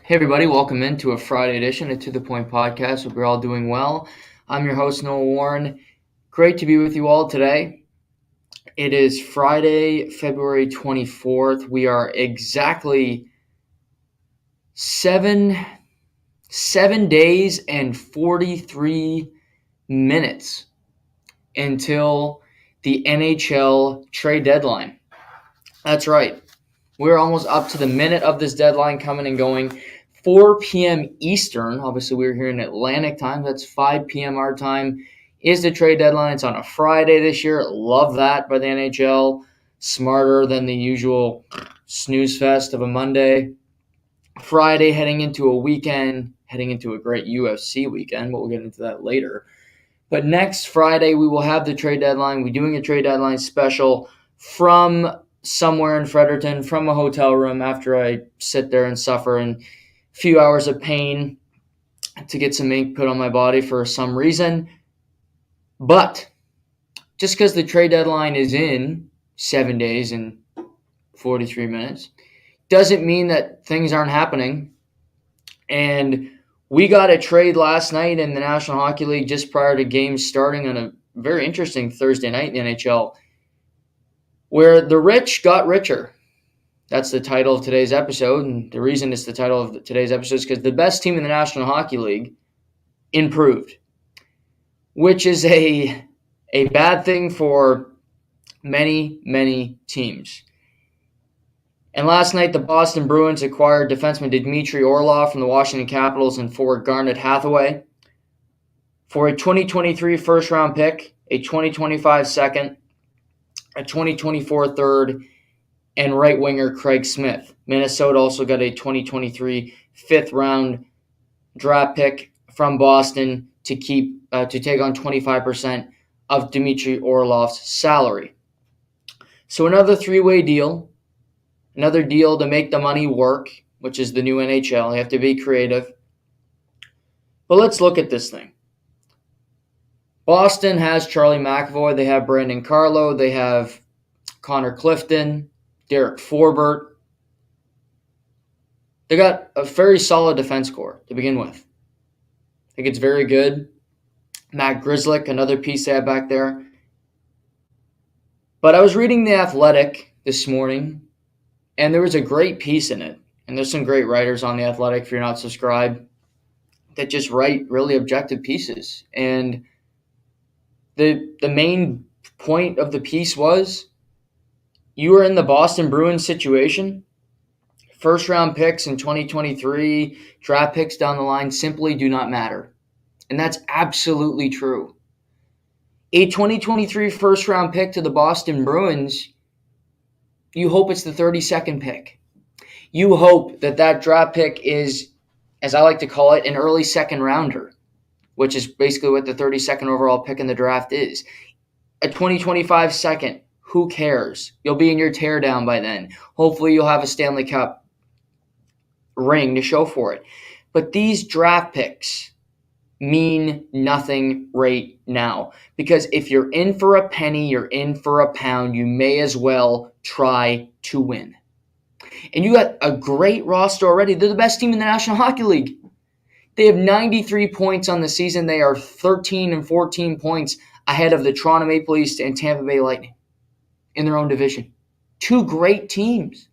Hey everybody, welcome into a Friday edition of To The Point Podcast. Hope you're all doing well. I'm your host, Noah Warren. Great to be with you all today. It is Friday, February 24th. We are exactly seven days and 43 minutes until the NHL trade deadline. That's right. We're almost up to the minute of this deadline coming and going. 4 p.m. Eastern, obviously we're here in Atlantic time, that's 5 p.m. our time, is the trade deadline. It's on a Friday this year. Love that by the NHL. Smarter than the usual snooze fest of a Monday. Friday heading into a weekend, heading into a great UFC weekend, but we'll get into that later. But next Friday we will have the trade deadline. We're doing a trade deadline special from somewhere in Fredericton, from a hotel room after I sit there and suffer in a few hours of pain to get some ink put on my body for some reason. But just because the trade deadline is in 7 days and 43 minutes doesn't mean that things aren't happening. And we got a trade last night in the National Hockey League just prior to games starting on a very interesting Thursday night in the NHL, where the rich got richer. That's the title of today's episode, and the reason it's the title of today's episode is because the best team in the National Hockey League improved, which is a bad thing for many, many teams. And last night, the Boston Bruins acquired defenseman Dmitry Orlov from the Washington Capitals and forward Garnet Hathaway for a 2023 first-round pick, a 2025 second, a 2024 third, and right winger Craig Smith. Minnesota also got a 2023 fifth-round draft pick from Boston to take on 25% of Dmitry Orlov's salary. So another three-way deal. Another deal to make the money work, which is the new NHL. You have to be creative. But let's look at this thing. Boston has Charlie McAvoy. They have Brandon Carlo. They have Connor Clifton, Derek Forbert. They got a very solid defense core to begin with. I think it's very good. Matt Grzelcyk, another piece they have back there. But I was reading The Athletic this morning, and there was a great piece in it. And there's some great writers on The Athletic, if you're not subscribed, that just write really objective pieces. And the main point of the piece was, you are in the Boston Bruins situation. First-round picks in 2023, draft picks down the line simply do not matter. And that's absolutely true. A 2023 first-round pick to the Boston Bruins, you hope it's the 32nd pick. You hope that draft pick is, as I like to call it, an early second rounder, which is basically what the 32nd overall pick in the draft is. A 2025 second, who cares? You'll be in your teardown by then. Hopefully you'll have a Stanley Cup ring to show for it. But these draft picks mean nothing right now. Because if you're in for a penny, you're in for a pound. You may as well try to win. And you got a great roster already. They're the best team in the National Hockey League. They have 93 points on the season. They are 13 and 14 points ahead of the Toronto Maple Leafs and Tampa Bay Lightning in their own division. Two great teams.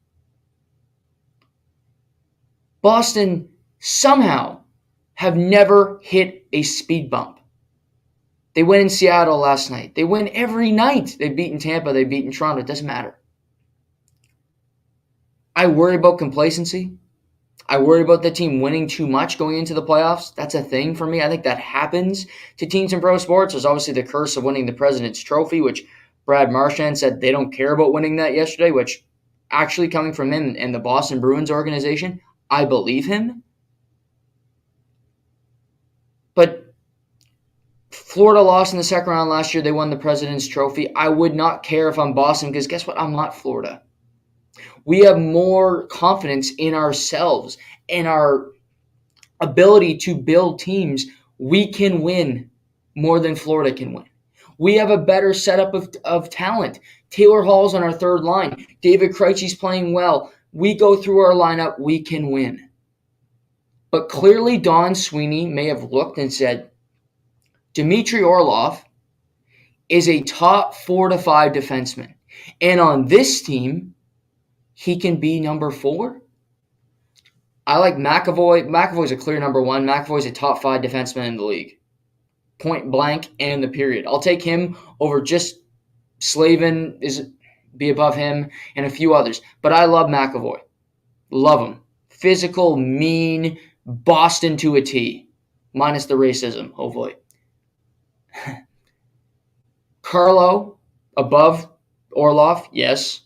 Boston somehow have never hit a speed bump. They win in Seattle last night. They win every night. They've beaten Tampa. They've beaten Toronto. It doesn't matter. I worry about complacency. I worry about the team winning too much going into the playoffs. That's a thing for me. I think that happens to teams in pro sports. There's obviously the curse of winning the President's Trophy, which Brad Marchand said they don't care about winning that yesterday, which actually coming from him and the Boston Bruins organization, I believe him. But Florida lost in the second round last year. They won the President's Trophy. I would not care if I'm Boston because guess what? I'm not Florida. We have more confidence in ourselves and our ability to build teams. We can win more than Florida can win. We have a better setup of talent. Taylor Hall's on our third line. David Krejci's playing well. We go through our lineup. We can win. But clearly Don Sweeney may have looked and said, Dmitry Orlov is a top 4 to 5 defenseman. And on this team, he can be number 4. I like McAvoy. McAvoy's a clear number 1. McAvoy's a top 5 defenseman in the league. Point blank and in the period. I'll take him over just Slavin be above him and a few others. But I love McAvoy. Love him. Physical, mean, Boston to a T. Minus the racism, hopefully. Carlo, above Orlov, yes.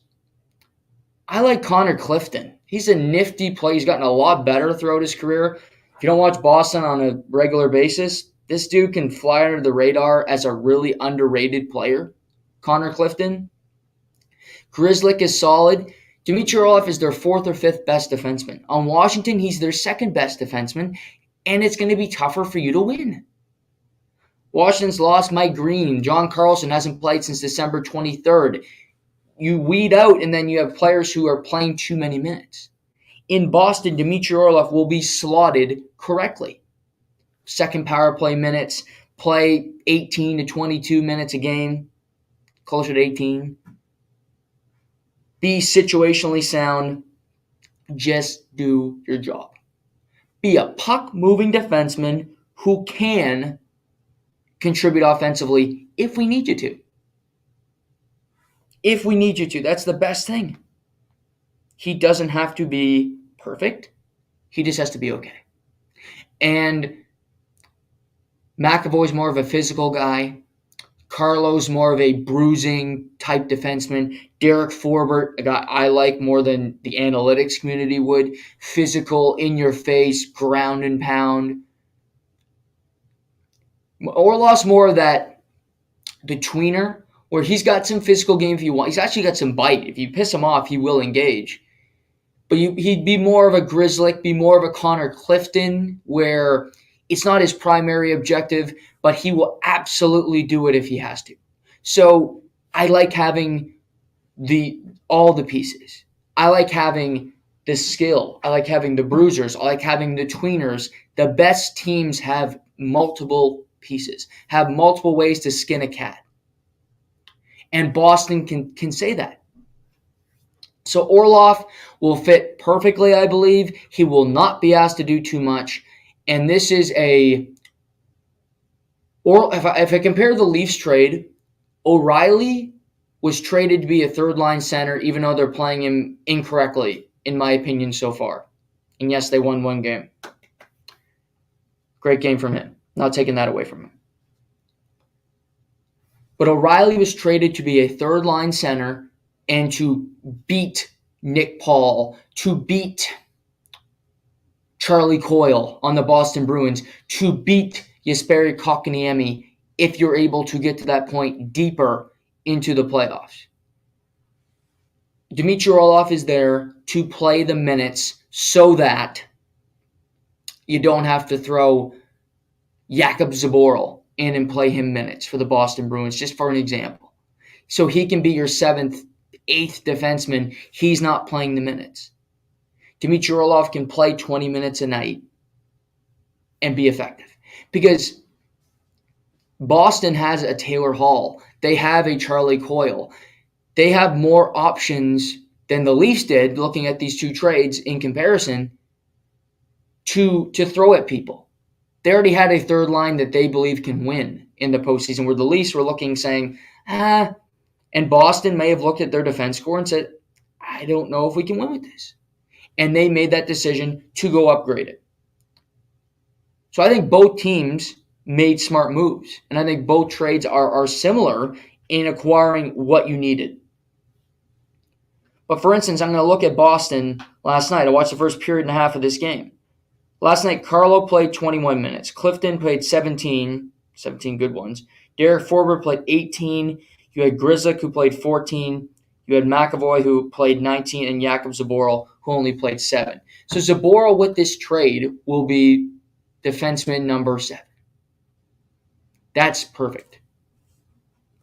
I like Connor Clifton. He's a nifty player. He's gotten a lot better throughout his career. If you don't watch Boston on a regular basis, this dude can fly under the radar as a really underrated player. Connor Clifton. Grzelcyk is solid. Dmitry Orlov is their 4th or 5th best defenseman. On Washington, he's their 2nd best defenseman, and it's going to be tougher for you to win. Washington's lost Mike Green. John Carlson hasn't played since December 23rd. You weed out, and then you have players who are playing too many minutes. In Boston, Dmitry Orlov will be slotted correctly. Second power play minutes, play 18 to 22 minutes a game, closer to 18. Be situationally sound. Just do your job. Be a puck-moving defenseman who can contribute offensively if we need you to. If we need you to. That's the best thing. He doesn't have to be perfect. He just has to be okay. And McAvoy's more of a physical guy. Carlo's more of a bruising type defenseman. Derek Forbort, a guy I like more than the analytics community would. Physical, in your face, ground and pound. Orlov's more of that, the tweener, where he's got some physical game if you want. He's actually got some bite. If you piss him off, he will engage. But he'd be more of a Grzelcyk, be more of a Connor Clifton, where it's not his primary objective, but he will absolutely do it if he has to. So I like having all the pieces. I like having the skill. I like having the bruisers. I like having the tweeners. The best teams have multiple pieces, have multiple ways to skin a cat. And Boston can say that. So Orlov will fit perfectly, I believe. He will not be asked to do too much. And this is if I compare the Leafs trade, O'Reilly was traded to be a third-line center, even though they're playing him incorrectly, in my opinion, so far. And yes, they won one game. Great game from him. Not taking that away from him. But O'Reilly was traded to be a third-line center and to beat Nick Paul, to beat Charlie Coyle on the Boston Bruins, to beat Kasperi Kapanen if you're able to get to that point deeper into the playoffs. Dmitry Orlov is there to play the minutes so that you don't have to throw Jakub Zboril in and play him minutes for the Boston Bruins, just for an example. So he can be your 7th, 8th defenseman. He's not playing the minutes. Dmitry Orlov can play 20 minutes a night and be effective. Because Boston has a Taylor Hall. They have a Charlie Coyle. They have more options than the Leafs did, looking at these two trades in comparison, to throw at people. They already had a third line that they believe can win in the postseason, where the Leafs were looking, saying, and Boston may have looked at their defense score and said, I don't know if we can win with this. And they made that decision to go upgrade it. So I think both teams made smart moves. And I think both trades are similar in acquiring what you needed. But for instance, I'm going to look at Boston last night. I watched the first period and a half of this game. Last night, Carlo played 21 minutes. Clifton played 17 good ones. Derek Forbort played 18. You had Grzelcyk, who played 14. You had McAvoy, who played 19, and Jakub Zboril, who only played 7. So Zboril, with this trade, will be defenseman number 7. That's perfect.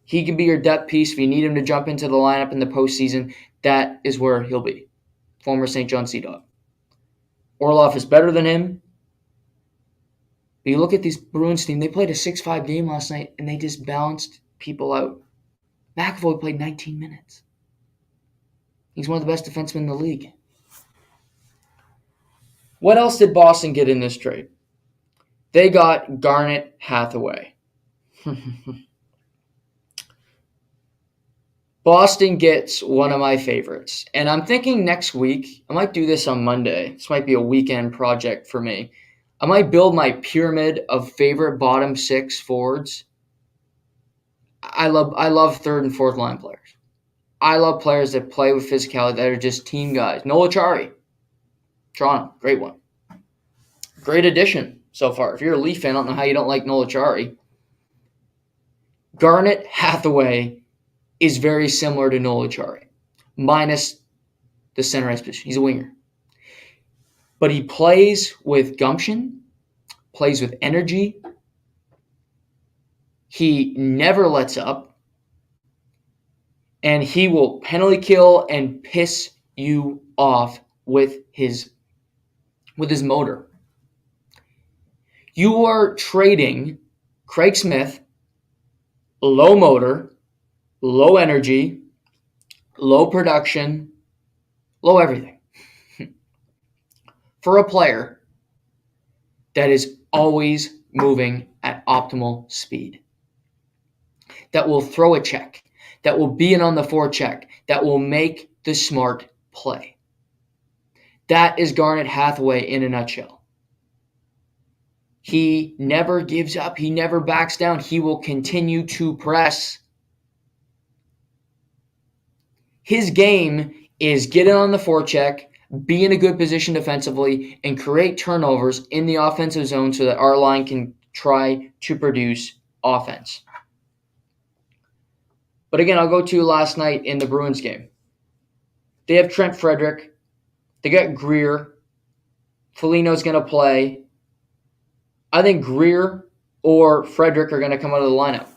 He can be your depth piece. If you need him to jump into the lineup in the postseason, that is where he'll be. Former St. John Sea Dog. Orlov is better than him. But you look at this Bruins team, they played a 6-5 game last night, and they just balanced people out. McAvoy played 19 minutes. He's one of the best defensemen in the league. What else did Boston get in this trade? They got Garnet Hathaway. Boston gets one of my favorites. And I'm thinking next week, I might do this on Monday. This might be a weekend project for me. I might build my pyramid of favorite bottom six forwards. I love third and fourth line players. I love players that play with physicality, that are just team guys. Noel Acciari, Toronto, great one. Great addition so far. If you're a Leaf fan, I don't know how you don't like Noel Acciari. Garnet Hathaway is very similar to Noel Acciari, minus the center ice position. He's a winger. But he plays with gumption, plays with energy. He never lets up. And he will penalty kill and piss you off with his motor. You are trading Craig Smith, low motor, low energy, low production, low everything, for a player that is always moving at optimal speed, that will throw a check, that will be in on the forecheck, that will make the smart play. That is Garnet Hathaway in a nutshell. He never gives up. He never backs down. He will continue to press. His game is get in on the forecheck, be in a good position defensively, and create turnovers in the offensive zone so that our line can try to produce offense. But again, I'll go to last night in the Bruins game. They have Trent Frederick. They got Greer. Foligno's going to play. I think Greer or Frederick are going to come out of the lineup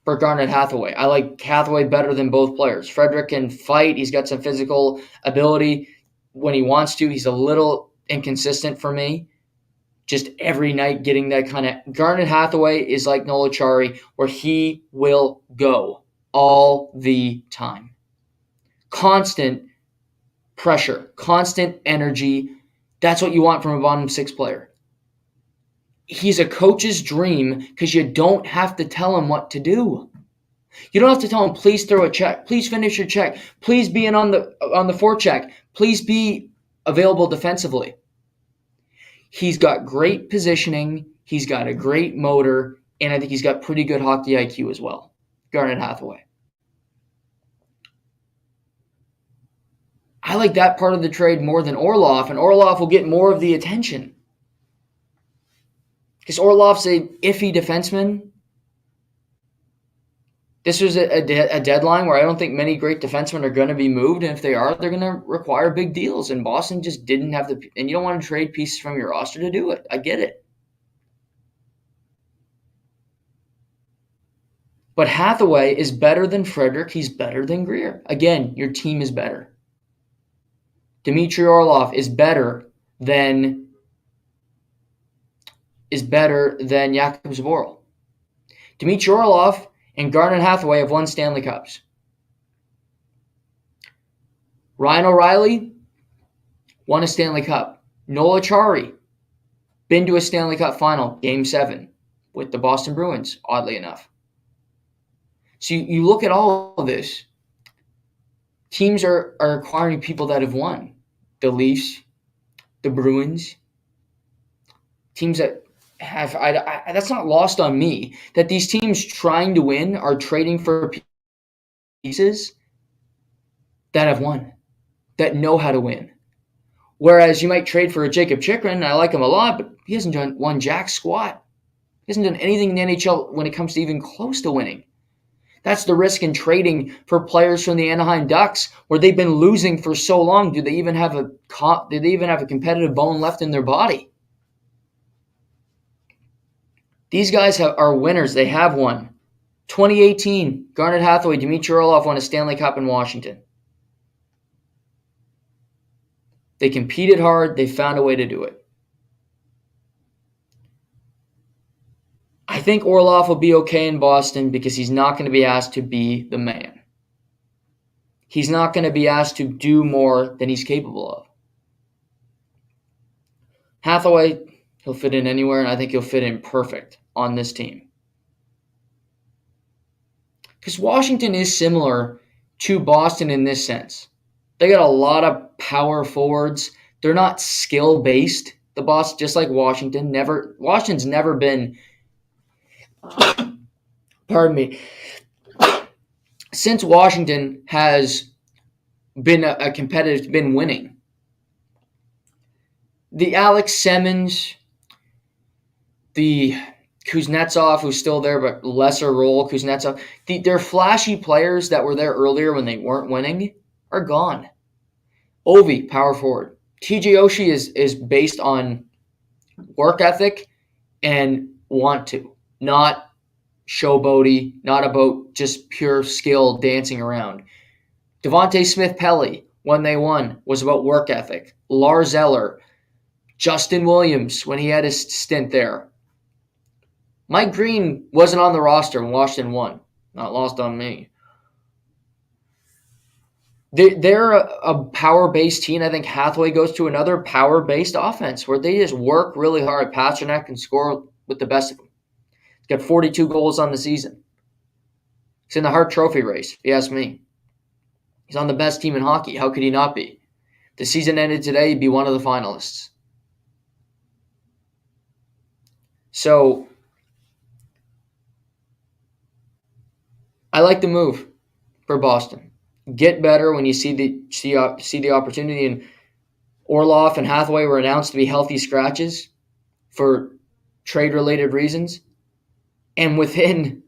for Garnet Hathaway. I like Hathaway better than both players. Frederick can fight. He's got some physical ability when he wants to. He's a little inconsistent for me. Just every night getting that kind of... Garnet Hathaway is like Noel Acciari, where he will go all the time. Constant pressure, constant energy. That's what you want from a bottom six player. He's a coach's dream because you don't have to tell him what to do. You don't have to tell him, please throw a check, please finish your check, please be in on the forecheck, please be available defensively. He's got great positioning, he's got a great motor, and I think he's got pretty good hockey IQ as well. Garnet Hathaway. I like that part of the trade more than Orlov, and Orlov will get more of the attention. Because Orlov's a iffy defenseman. This was a deadline where I don't think many great defensemen are going to be moved, and if they are, they're going to require big deals. And Boston just didn't have the... And you don't want to trade pieces from your roster to do it. I get it. But Hathaway is better than Frederick. He's better than Greer. Again, your team is better. Dmitry Orlov is better than Jakub Zboril. Dmitry Orlov and Garnet Hathaway have won Stanley Cups. Ryan O'Reilly won a Stanley Cup. Noel Acciari been to a Stanley Cup final, Game 7, with the Boston Bruins, oddly enough. So you look at all of this. Teams are acquiring people that have won. The Leafs, the Bruins, teams that have... that's not lost on me, that these teams trying to win are trading for pieces that have won, that know how to win. Whereas you might trade for a Jacob Chikrin, I like him a lot, but he hasn't won jack squat. He hasn't done anything in the NHL when it comes to even close to winning. That's the risk in trading for players from the Anaheim Ducks, where they've been losing for so long. Do they even have a competitive bone left in their body? These guys are winners. They have won. 2018, Garnet Hathaway, Dmitry Orlov won a Stanley Cup in Washington. They competed hard. They found a way to do it. I think Orlov will be okay in Boston because he's not going to be asked to be the man. He's not going to be asked to do more than he's capable of. Hathaway, he'll fit in anywhere, and I think he'll fit in perfect on this team. Because Washington is similar to Boston in this sense. They got a lot of power forwards. They're not skill-based. The Boston, just like Washington, Washington's never been, pardon me, since Washington has been a competitive, been winning. The Alex Simmons, the Kuznetsov, who's still there but lesser role, Kuznetsov, they're flashy players that were there earlier when they weren't winning are gone. Ovi, power forward. TJ Oshie is based on work ethic and want to, not showboaty, not about just pure skill dancing around. Devontae Smith-Pelly, when they won, was about work ethic. Lars Eller, Justin Williams, when he had his stint there. Mike Green wasn't on the roster when Washington won. Not lost on me. They're a power-based team. I think Hathaway goes to another power-based offense where they just work really hard. Pasternak can score with the best of them. He's got 42 goals on the season. He's in the Hart Trophy race, if you ask me. He's on the best team in hockey. How could he not be? If the season ended today, he'd be one of the finalists. So, I like the move for Boston. Get better when you see the opportunity. And Orlov and Hathaway were announced to be healthy scratches for trade-related reasons. And within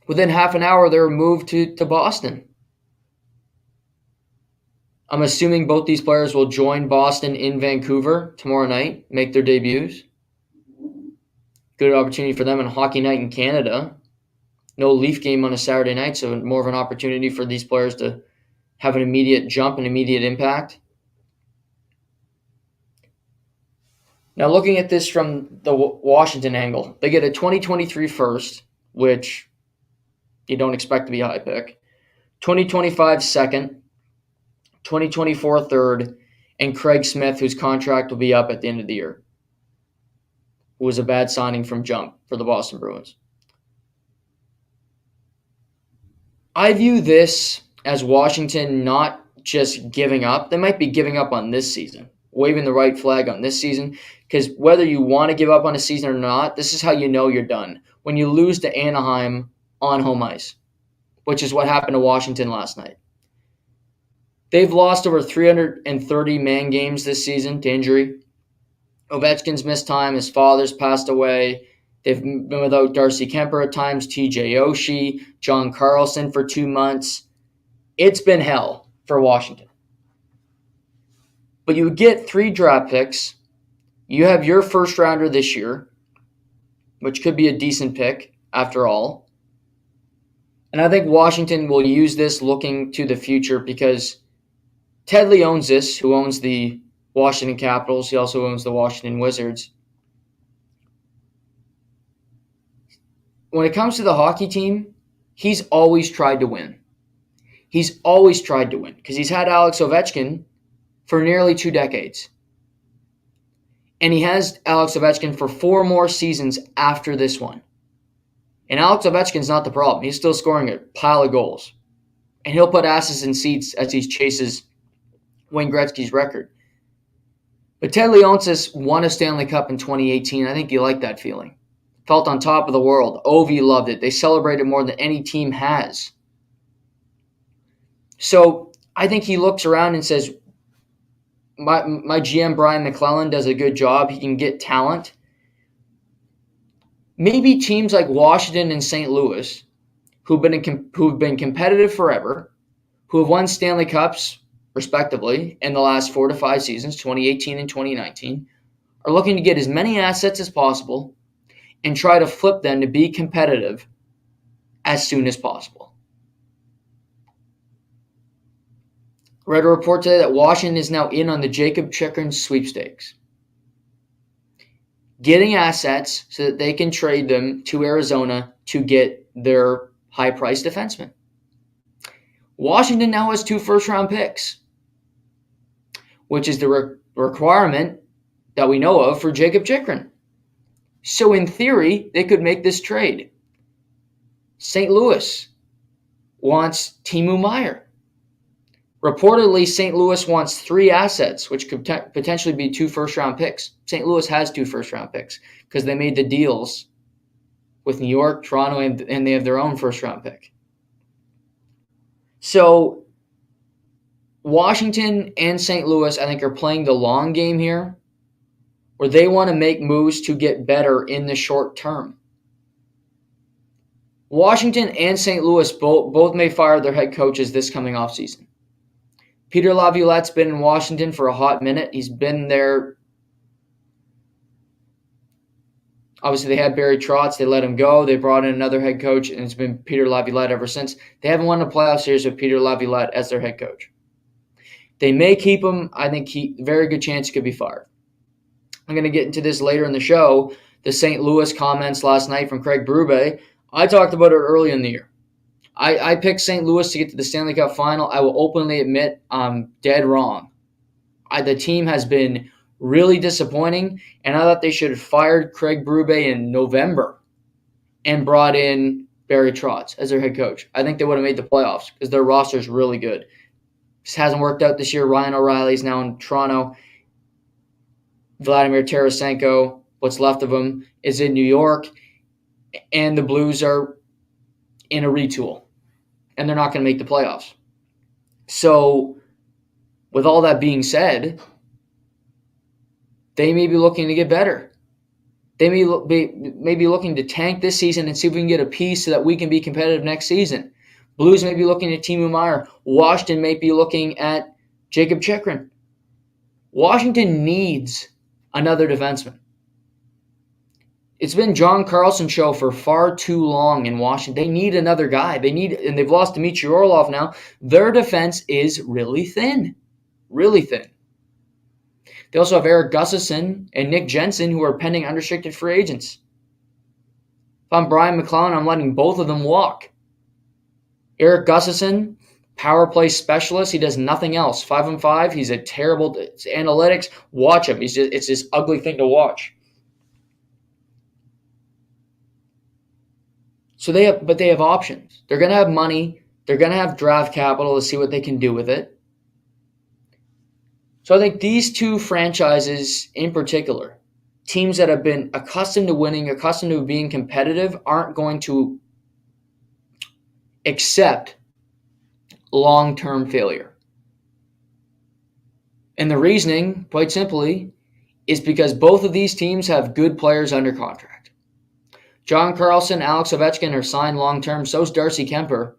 half an hour, they were moved to Boston. I'm assuming both these players will join Boston in Vancouver tomorrow night, make their debuts. Good opportunity for them on Hockey Night in Canada. No Leaf game on a Saturday night, so more of an opportunity for these players to have an immediate jump, an immediate impact. Now, looking at this from the Washington angle, they get a 2023 first, which you don't expect to be a high pick, 2025 second, 2024 third, and Craig Smith, whose contract will be up at the end of the year, who was a bad signing from jump for the Boston Bruins. I view this as Washington not just giving up. They might be giving up on this season, waving the right flag on this season, because whether you want to give up on a season or not, this is how you know you're done. When you lose to Anaheim on home ice, which is what happened to Washington last night. They've lost over 330 man games this season to injury. Ovechkin's missed time. His father's passed away. They've been without Darcy Kemper at times, TJ Oshie, John Carlson for 2 months. It's been hell for Washington. But you get 3 draft picks. You have your first rounder this year, which could be a decent pick after all. And I think Washington will use this looking to the future because Ted Lee owns this, who owns the Washington Capitals. He also owns the Washington Wizards. When it comes to the hockey team, he's always tried to win. He's always tried to win because he's had Alex Ovechkin for nearly 2 decades. And he has Alex Ovechkin for 4 more seasons after this one. And Alex Ovechkin's not the problem. He's still scoring a pile of goals. And he'll put asses in seats as he chases Wayne Gretzky's record. But Ted Leonsis won a Stanley Cup in 2018. I think you like that feeling. Felt on top of the world. Ovi loved it. They celebrated more than any team has. So I think he looks around and says, my GM Brian McClellan does a good job. He can get talent. Maybe teams like Washington and St. Louis, who've been competitive forever, who have won Stanley Cups, respectively, in the last 4 to 5 seasons, 2018 and 2019, are looking to get as many assets as possible and try to flip them to be competitive as soon as possible. Read a report today that Washington is now in on the Jacob Chikrin sweepstakes. getting assets so that they can trade them to Arizona to get their high-priced defenseman. Washington now has 2 first-round picks, which is the requirement that we know of for Jacob Chychrun. So in theory, they could make this trade. St. Louis wants Timo Meier. Reportedly, St. Louis wants 3 assets, which could potentially be 2 first-round picks. St. Louis has 2 first-round picks because they made the deals with New York, Toronto, and they have their own first-round pick. So Washington and St. Louis, I think, are playing the long game here, where they want to make moves to get better in the short term. Washington and St. Louis both may fire their head coaches this coming offseason. Peter Laviolette's been in Washington for a hot minute. He's been there. Obviously, they had Barry Trotz. They let him go. They brought in another head coach, and it's been Peter Laviolette ever since. They haven't won a playoff series with Peter Laviolette as their head coach. They may keep him. I think very good chance he could be fired. I'm going to get into this later in the show. The St. Louis comments last night from Craig Berube. I talked about it early in the year. I picked St. Louis to get to the Stanley Cup final. I will openly admit I'm dead wrong. The team has been really disappointing, and I thought they should have fired Craig Berube in November and brought in Barry Trotz as their head coach. I think they would have made the playoffs because their roster is really good. This hasn't worked out this year. Ryan O'Reilly's now in Toronto. Vladimir Tarasenko, what's left of him, is in New York, and the Blues are in a retool, and they're not going to make the playoffs. So, with all that being said, they may be looking to get better. They may be looking to tank this season and see if we can get a piece so that we can be competitive next season. Blues may be looking at Timo Meier. Washington may be looking at Jacob Chychrun. Washington needs another defenseman. It's been John Carlson's show for far too long in Washington. They need another guy. And they've lost Dmitry Orlov now. Their defense is really thin. Really thin. They also have Eric Gustafsson and Nick Jensen, who are pending unrestricted free agents. If I'm Brian McLellan, I'm letting both of them walk. Eric Gustafsson, power play specialist. He does nothing else. 5-on-5. He's a terrible analytics. Watch him. It's this ugly thing to watch. So they have options. They're going to have money. They're going to have draft capital to see what they can do with it. So I think these 2 franchises in particular, teams that have been accustomed to winning, accustomed to being competitive, aren't going to accept long-term failure. And the reasoning, quite simply, is because both of these teams have good players under contract. John Carlson, Alex Ovechkin are signed long-term. So is Darcy Kemper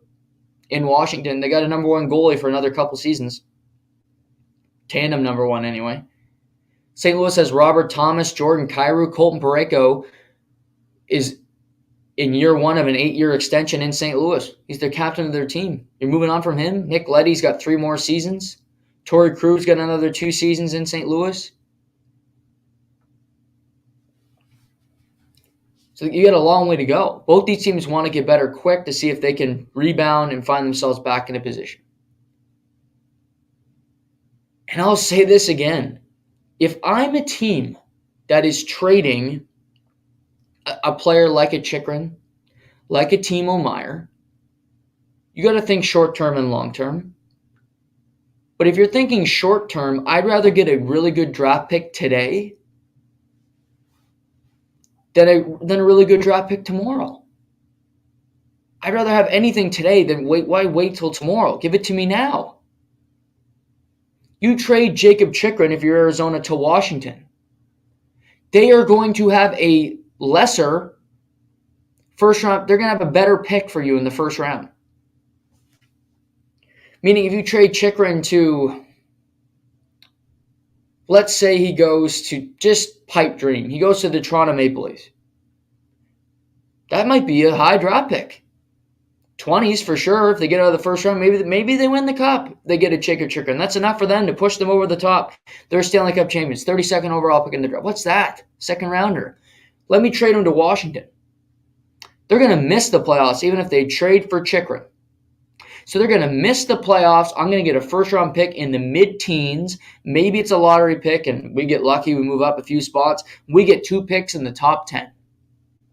in Washington. They got a number 1 goalie for another couple seasons. Tandem number 1 anyway. St. Louis has Robert Thomas, Jordan Kyrou, Colton Parayko is in year 1 of an 8-year extension in St. Louis. He's the captain of their team. You're moving on from him. Nick Leddy's got 3 more seasons. Torrey Krug's got another 2 seasons in St. Louis. So you got a long way to go. Both these teams want to get better quick to see if they can rebound and find themselves back in a position. And I'll say this again. If I'm a team that is trading a player like a Chychrun, like a Timo Meier, you got to think short-term and long-term. But if you're thinking short-term, I'd rather get a really good draft pick today than a really good draft pick tomorrow. I'd rather have anything today than wait till tomorrow. Give it to me now. You trade Jacob Chychrun if you're Arizona to Washington. They are going to have a lesser first round. They're going to have a better pick for you in the first round. Meaning if you trade Chychrun to, let's say he goes to just pipe dream. He goes to the Toronto Maple Leafs. That might be a high draft pick. 20s for sure. If they get out of the first round, maybe they win the cup. They get a Jacob Chikrin. That's enough for them to push them over the top. They're Stanley Cup champions. 32nd overall pick in the draft. What's that? Second rounder. Let me trade them to Washington. They're going to miss the playoffs even if they trade for Chikrin. So they're going to miss the playoffs. I'm going to get a first-round pick in the mid-teens. Maybe it's a lottery pick, and we get lucky. We move up a few spots. We get 2 picks in the top 10.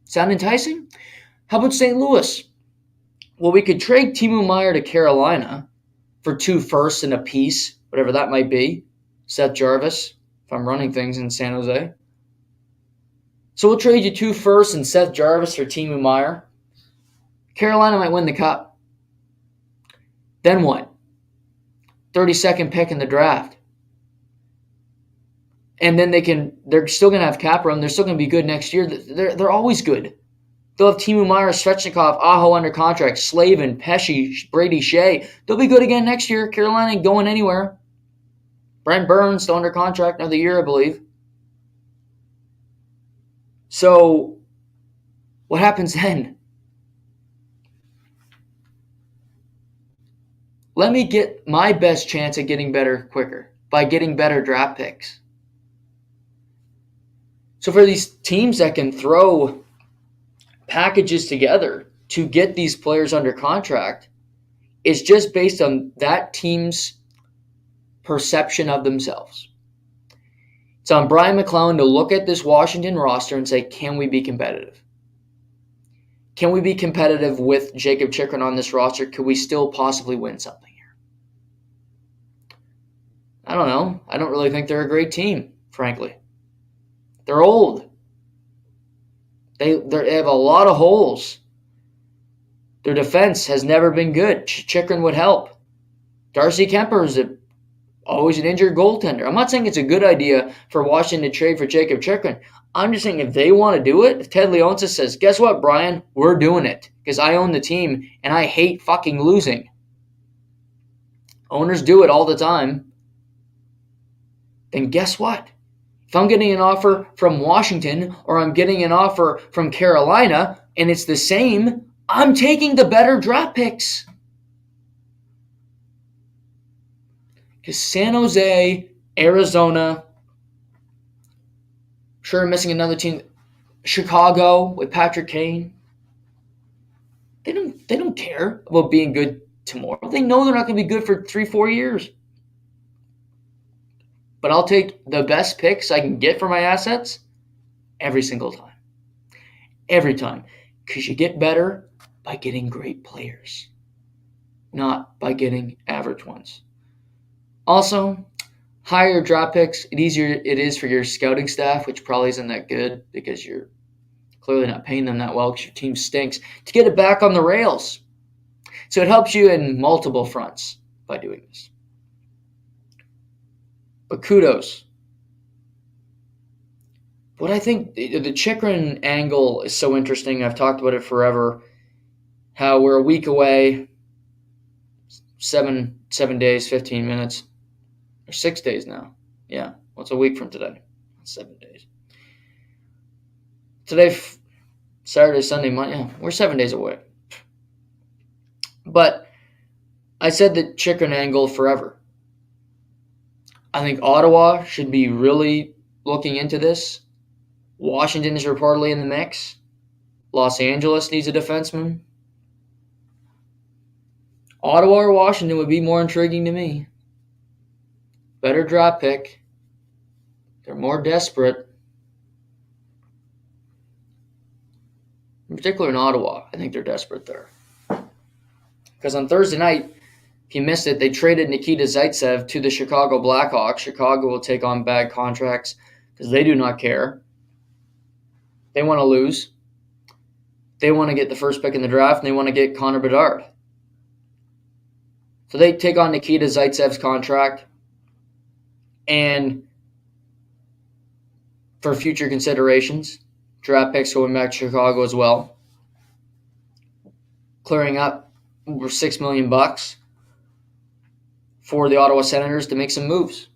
Sound enticing? How about St. Louis? Well, we could trade Timo Meier to Carolina for 2 firsts and a piece, whatever that might be. Seth Jarvis, if I'm running things in San Jose. So we'll trade you 2 firsts and Seth Jarvis for Timo Meier. Carolina might win the cup. Then what? 32nd pick in the draft. And then they're still going to have cap room. They're still going to be good next year. They're always good. They'll have Timo Meier, Svechnikov, Aho under contract, Slavin, Pesce, Brady Shea. They'll be good again next year. Carolina ain't going anywhere. Brent Burns still under contract another year, I believe. So what happens then? Let me get my best chance at getting better quicker by getting better draft picks. So for these teams that can throw packages together to get these players under contract, it's just based on that team's perception of themselves. It's on Brian McClellan to look at this Washington roster and say, can we be competitive? Can we be competitive with Jacob Chikrin on this roster? Could we still possibly win something here? I don't know. I don't really think they're a great team, frankly. They're old. They have a lot of holes. Their defense has never been good. Chikrin would help. Darcy Kemper is always an injured goaltender. I'm not saying it's a good idea for Washington to trade for Jacob Chikrin. I'm just saying if they want to do it, if Ted Leonsis says, guess what, Brian? We're doing it because I own the team and I hate fucking losing. Owners do it all the time. Then guess what? If I'm getting an offer from Washington or I'm getting an offer from Carolina and it's the same, I'm taking the better draft picks. Because San Jose, Arizona, sure I'm missing another team, Chicago with Patrick Kane. They don't care about being good tomorrow. They know they're not going to be good for 3-4 years. But I'll take the best picks I can get for my assets every single time. Every time. Because you get better by getting great players, not by getting average ones. Also, higher draft picks, it is for your scouting staff, which probably isn't that good because you're clearly not paying them that well because your team stinks, to get it back on the rails. So it helps you in multiple fronts by doing this. But kudos. But I think the Chikrin angle is so interesting. I've talked about it forever. How we're a week away, 7 days, 15 minutes, or 6 days now. Yeah, what's a week from today? 7 days. Today, Saturday, Sunday, Monday. Yeah, we're 7 days away. But I said the Chikrin angle forever. I think Ottawa should be really looking into this. Washington is reportedly in the mix. Los Angeles needs a defenseman. Ottawa or Washington would be more intriguing to me. Better draft pick. They're more desperate. In particular in Ottawa, I think they're desperate there. Because on Thursday night, if you missed it, they traded Nikita Zaitsev to the Chicago Blackhawks. Chicago will take on bad contracts because they do not care. They want to lose. They want to get the first pick in the draft, and they want to get Connor Bedard. So they take on Nikita Zaitsev's contract, and for future considerations, draft picks going back to Chicago as well, clearing up over $6 million for the Ottawa Senators to make some moves.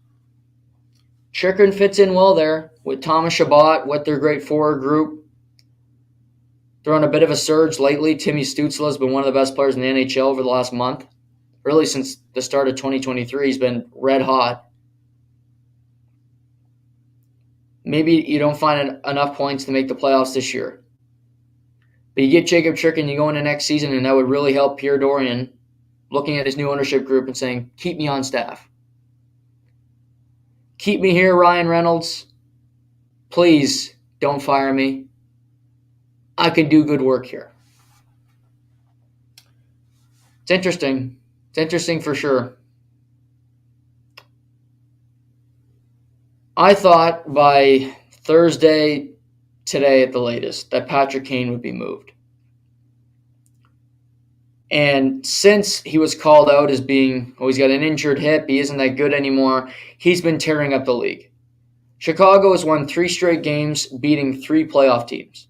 Chikrin fits in well there with Thomas Chabot, with their great forward group. They're on a bit of a surge lately. Timmy Stützle has been one of the best players in the NHL over the last month. Really, since the start of 2023, he's been red hot. Maybe you don't find enough points to make the playoffs this year. But you get Jacob Trick and you go into next season, and that would really help Pierre Dorion looking at his new ownership group and saying, keep me on staff. Keep me here, Ryan Reynolds. Please don't fire me. I can do good work here. It's interesting. It's interesting for sure. I thought by Thursday, today at the latest, that Patrick Kane would be moved. And since he was called out as being, he's got an injured hip, he isn't that good anymore, he's been tearing up the league. Chicago has won 3 straight games, beating 3 playoff teams.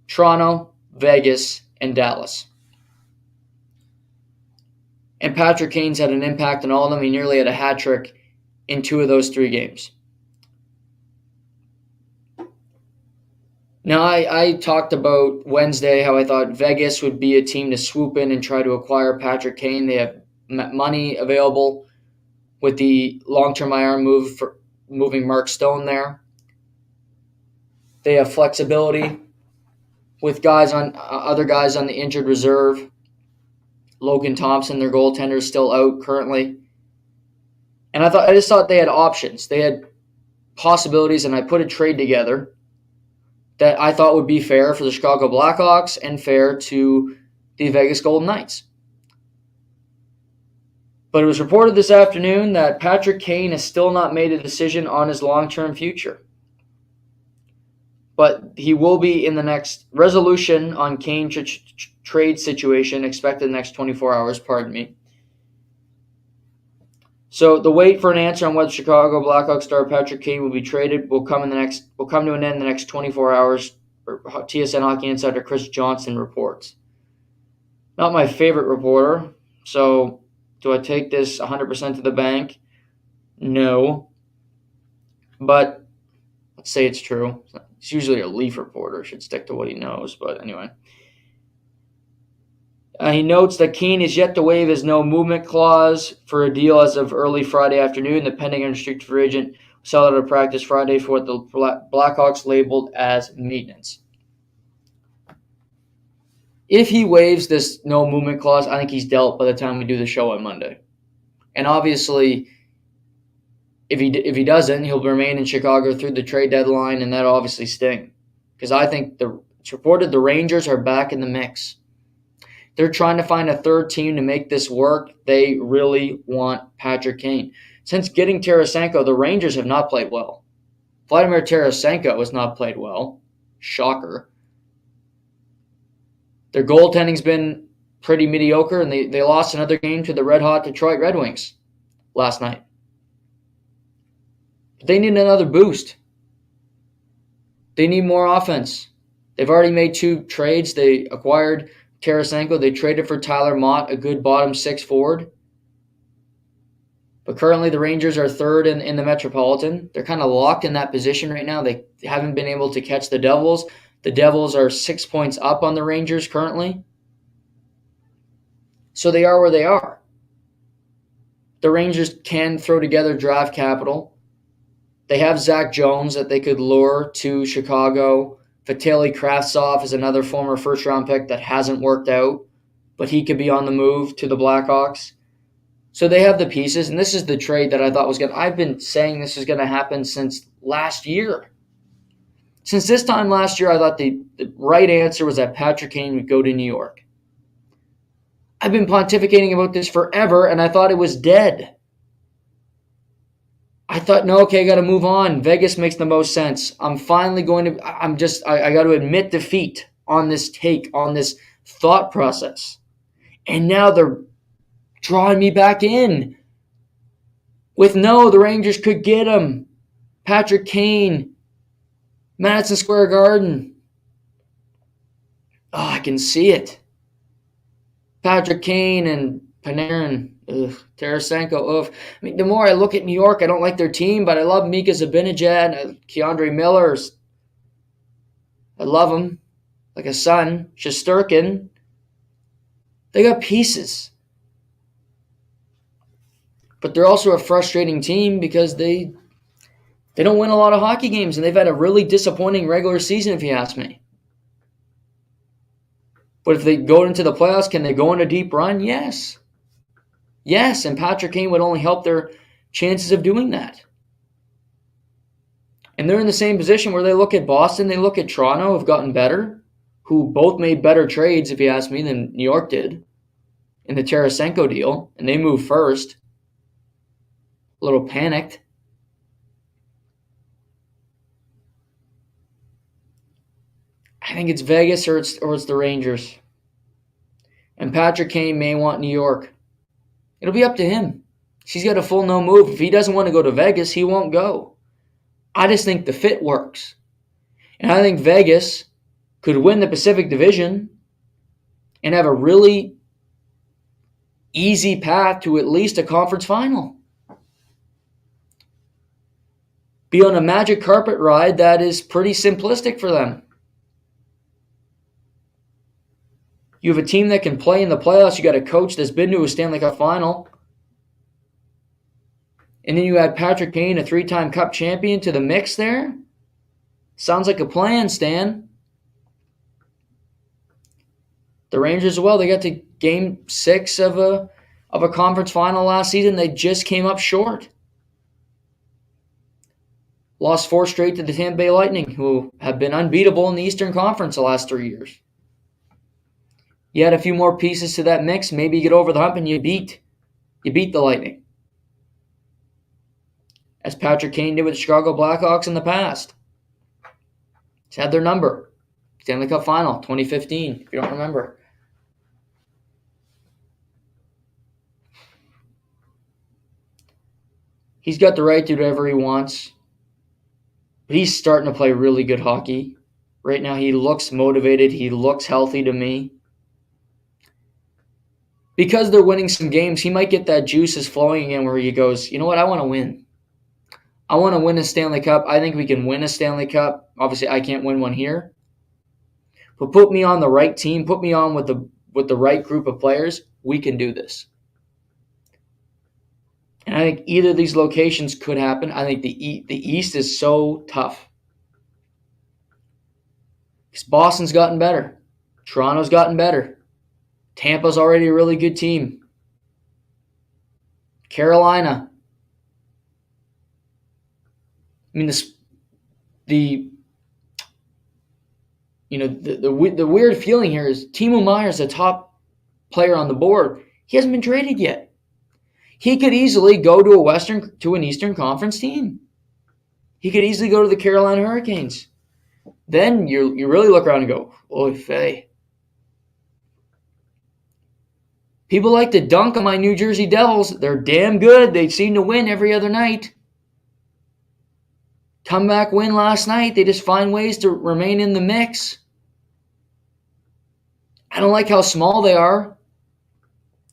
Toronto, Vegas, and Dallas. And Patrick Kane's had an impact on all of them. He nearly had a hat trick in 2 of those 3 games. Now, I talked about Wednesday how I thought Vegas would be a team to swoop in and try to acquire Patrick Kane. They have money available with the long-term IR move for moving Mark Stone there. They have flexibility with other guys on the injured reserve. Logan Thompson, their goaltender, is still out currently. And I just thought they had options. They had possibilities, and I put a trade together that I thought would be fair for the Chicago Blackhawks and fair to the Vegas Golden Knights. But it was reported this afternoon that Patrick Kane has still not made a decision on his long-term future. But he will be in the next resolution on Kane trade situation expected in the next 24 hours, pardon me. So the wait for an answer on whether Chicago Blackhawks star Patrick Kane will be traded will come to an end in the next 24 hours. TSN Hockey Insider Chris Johnson reports. Not my favorite reporter, so do I take this 100% to the bank? No. But let's say it's true. He's usually a Leaf reporter, should stick to what he knows, but anyway. He notes that Kane is yet to waive his no-movement clause for a deal as of early Friday afternoon. The pending unrestricted free agent sell out of practice Friday for what the Blackhawks labeled as maintenance. If he waives this no-movement clause, I think he's dealt by the time we do the show on Monday. And obviously, if he doesn't, he'll remain in Chicago through the trade deadline, and that'll obviously sting. Because I think it's reported the Rangers are back in the mix. They're trying to find a third team to make this work. They really want Patrick Kane. Since getting Tarasenko, the Rangers have not played well. Vladimir Tarasenko has not played well. Shocker. Their goaltending's been pretty mediocre, and they lost another game to the red-hot Detroit Red Wings last night. But they need another boost. They need more offense. They've already made 2 trades. They acquired Tarasenko. They traded for Tyler Mott, a good bottom 6 forward. But currently the Rangers are 3rd in the Metropolitan. They're kind of locked in that position right now. They haven't been able to catch the Devils. The Devils are 6 points up on the Rangers currently. So they are where they are. The Rangers can throw together draft capital. They have Zach Jones that they could lure to Chicago. Vitaly Kravtsov is another former first-round pick that hasn't worked out, but he could be on the move to the Blackhawks. So they have the pieces, and this is the trade that I thought was going to... I've been saying this is going to happen since last year. Since this time last year, I thought the right answer was that Patrick Kane would go to New York. I've been pontificating about this forever, and I thought it was dead. I thought, no, okay, I got to move on. Vegas makes the most sense. I'm finally going to, I got to admit defeat on this take, on this thought process. And now they're drawing me back in with the Rangers could get him. Patrick Kane, Madison Square Garden. Oh, I can see it. Patrick Kane and Panarin. Tarasenko. I mean, the more I look at New York, I don't like their team, but I love Mika Zibanejad, Keandre Miller. I love them. like a Sun, Shesterkin. They got pieces. But they're also a frustrating team because they don't win a lot of hockey games, and they've had a really disappointing regular season, if you ask me. But if they go into the playoffs, can they go on a deep run? Yes. Yes, and Patrick Kane would only help their chances of doing that. And they're in the same position where they look at Boston, they look at Toronto, have gotten better, who both made better trades, if you ask me, than New York did in the Tarasenko deal, and they moved first. A little panicked. I think it's Vegas or it's the Rangers. And Patrick Kane may want New York. It'll be up to him. He's got a full no move. If he doesn't want to go to Vegas, he won't go. I just think the fit works. And I think Vegas could win the Pacific Division and have a really easy path to at least a conference final. Be on a magic carpet ride that is pretty simplistic for them. You have a team that can play in the playoffs. You got a coach that's been to a Stanley Cup final. And then you add Patrick Kane, a 3-time Cup champion, to the mix there. Sounds like a plan, Stan. The Rangers as well. They got to Game 6 of a conference final last season. They just came up short. Lost 4 straight to the Tampa Bay Lightning, who have been unbeatable in the Eastern Conference the last 3 years. You add a few more pieces to that mix, maybe you get over the hump and you beat the Lightning. As Patrick Kane did with the Chicago Blackhawks in the past. He's had their number. Stanley Cup Final, 2015, if you don't remember. He's got the right to do whatever he wants. But he's starting to play really good hockey. Right now he looks motivated. He looks healthy to me. Because they're winning some games, he might get that juices flowing again where he goes, you know what, I want to win. I want to win a Stanley Cup. I think we can win a Stanley Cup. Obviously, I can't win one here. But put me on the right team. Put me on with the right group of players. We can do this. And I think either of these locations could happen. I think the East is so tough. Because Boston's gotten better. Toronto's gotten better. Tampa's already a really good team. Carolina. I mean, the weird feeling here is Timo Meier's the top player on the board. He hasn't been traded yet. He could easily go to an Eastern Conference team. He could easily go to the Carolina Hurricanes. Then you really look around and go, oy vey. People like to dunk on my New Jersey Devils. They're damn good. They seem to win every other night. Comeback win last night. They just find ways to remain in the mix. I don't like how small they are.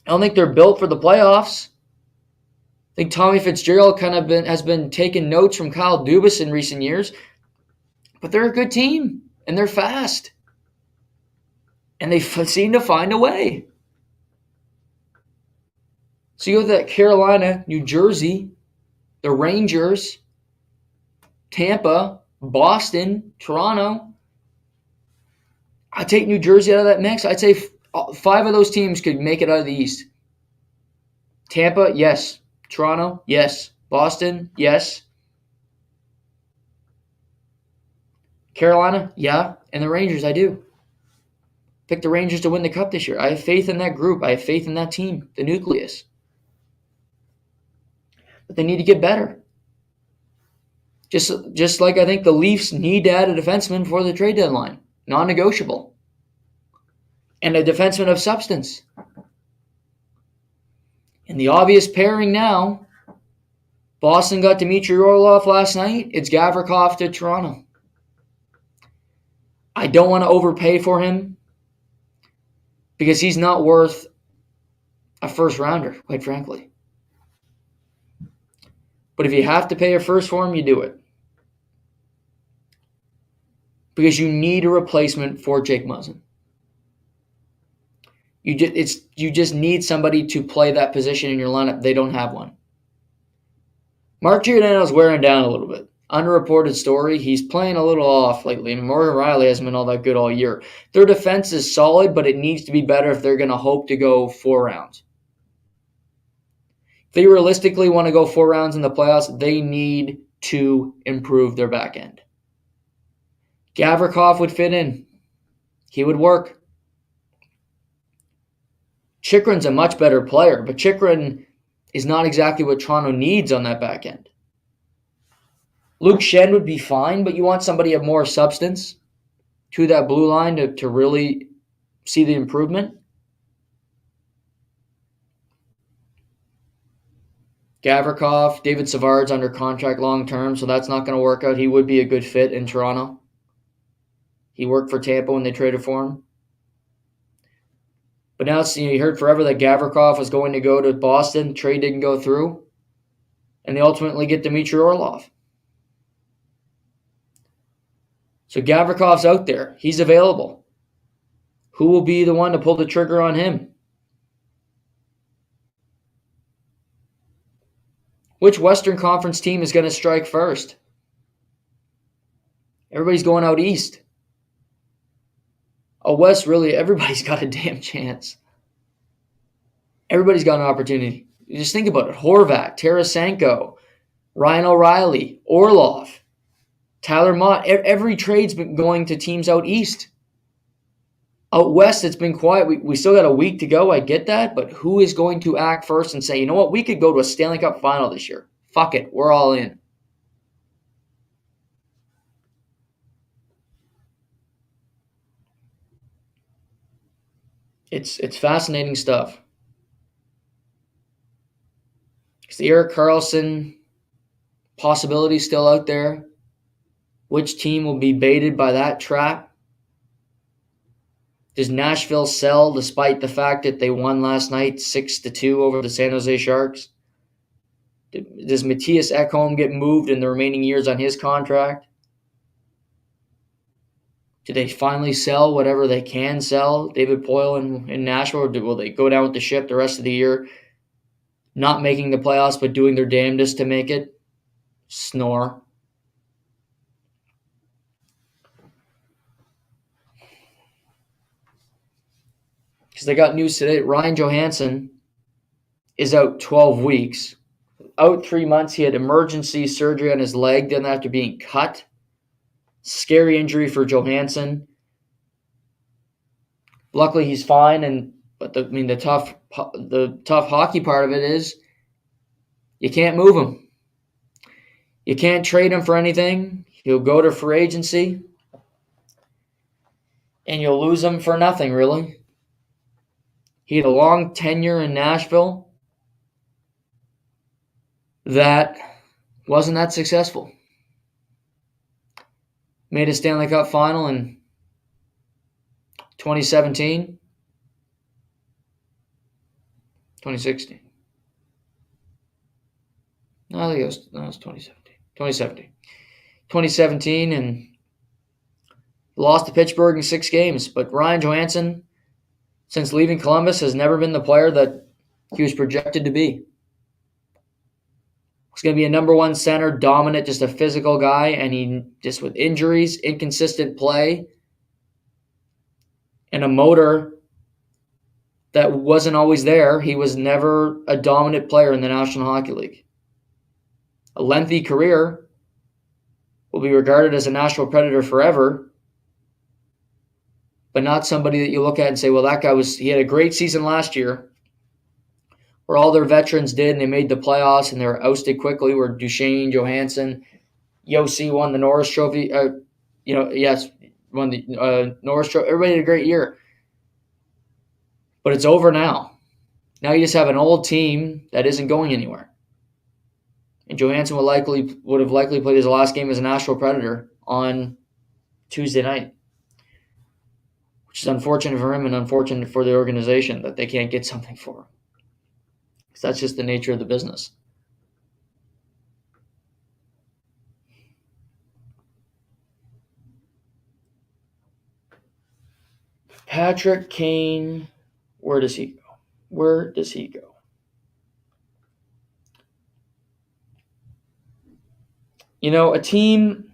I don't think they're built for the playoffs. I think Tommy Fitzgerald has been taking notes from Kyle Dubas in recent years. But they're a good team, and they're fast. And they seem to find a way. So you go to that Carolina, New Jersey, the Rangers, Tampa, Boston, Toronto. I'd take New Jersey out of that mix. I'd say 5 of those teams could make it out of the East. Tampa, yes. Toronto, yes. Boston, yes. Carolina, yeah. And the Rangers, I do. Pick the Rangers to win the Cup this year. I have faith in that group. I have faith in that team, the nucleus. But they need to get better. Just like I think the Leafs need to add a defenseman before the trade deadline. Non-negotiable. And a defenseman of substance. And the obvious pairing now, Boston got Dmitry Orlov last night. It's Gavrikov to Toronto. I don't want to overpay for him because he's not worth a first rounder, quite frankly. But if you have to pay a first for him, you do it. because you need a replacement for Jake Muzzin. You just need somebody to play that position in your lineup. They don't have one. Mark Giordano's wearing down a little bit. Underreported story, he's playing a little off lately. And Morgan Riley hasn't been all that good all year. Their defense is solid, but it needs to be better if they're going to hope to go 4 rounds. If they realistically want to go 4 rounds in the playoffs, they need to improve their back end. Gavrikov would fit in. He would work. Chychrun's a much better player, but Chychrun is not exactly what Toronto needs on that back end. Luke Schenn would be fine, but you want somebody of more substance to that blue line to really see the improvement. Gavrikov, David Savard's under contract long term, so that's not going to work out. He would be a good fit in Toronto. He worked for Tampa when they traded for him. But now you heard forever that Gavrikov was going to go to Boston. Trade didn't go through. And they ultimately get Dmitry Orlov. So Gavrikov's out there. He's available. Who will be the one to pull the trigger on him? Which Western Conference team is going to strike first? Everybody's going out east. Out west, really, everybody's got a damn chance. Everybody's got an opportunity. You just think about it. Horvat, Tarasenko, Ryan O'Reilly, Orlov, Tyler Mott. Every trade's been going to teams out east. Out west, it's been quiet. We still got a week to go. I get that. But who is going to act first and say, you know what, we could go to a Stanley Cup final this year. Fuck it. We're all in. It's fascinating stuff. Is the Erik Karlsson possibility still out there? Which team will be baited by that trap? Does Nashville sell despite the fact that they won last night 6-2 over the San Jose Sharks? Does Matthias Ekholm get moved in the remaining years on his contract? Do they finally sell whatever they can sell? David Poile in Nashville? Or will they go down with the ship the rest of the year, not making the playoffs but doing their damnedest to make it? Snore. Because they got news today. Ryan Johansson is out 12 weeks. Out 3 months. He had emergency surgery on his leg then after being cut. Scary injury for Johansson. Luckily, he's fine. But the tough hockey part of it is you can't move him. You can't trade him for anything. He'll go to free agency, and you'll lose him for nothing, really. He had a long tenure in Nashville that wasn't that successful. Made a Stanley Cup final in 2017. 2016. No, I think it was 2017. 2017, and lost to Pittsburgh in 6 games. But Ryan Johansson, since leaving Columbus, has never been the player that he was projected to be. He's going to be a number 1 center, dominant, just a physical guy, and he just with injuries, inconsistent play, and a motor that wasn't always there. He was never a dominant player in the National Hockey League. A lengthy career, will be regarded as a Nashville Predator forever, but not somebody that you look at and say, well, that guy he had a great season last year, where all their veterans did, and they made the playoffs, and they were ousted quickly, where Duchesne, Johansson, Yossi won the Norris Trophy. Won the Norris Trophy. Everybody had a great year. But it's over now. Now you just have an old team that isn't going anywhere. And Johansson would have likely played his last game as a Nashville Predator on Tuesday night, which is unfortunate for him and unfortunate for the organization that they can't get something for him. Because that's just the nature of the business. Patrick Kane, where does he go? Where does he go? A team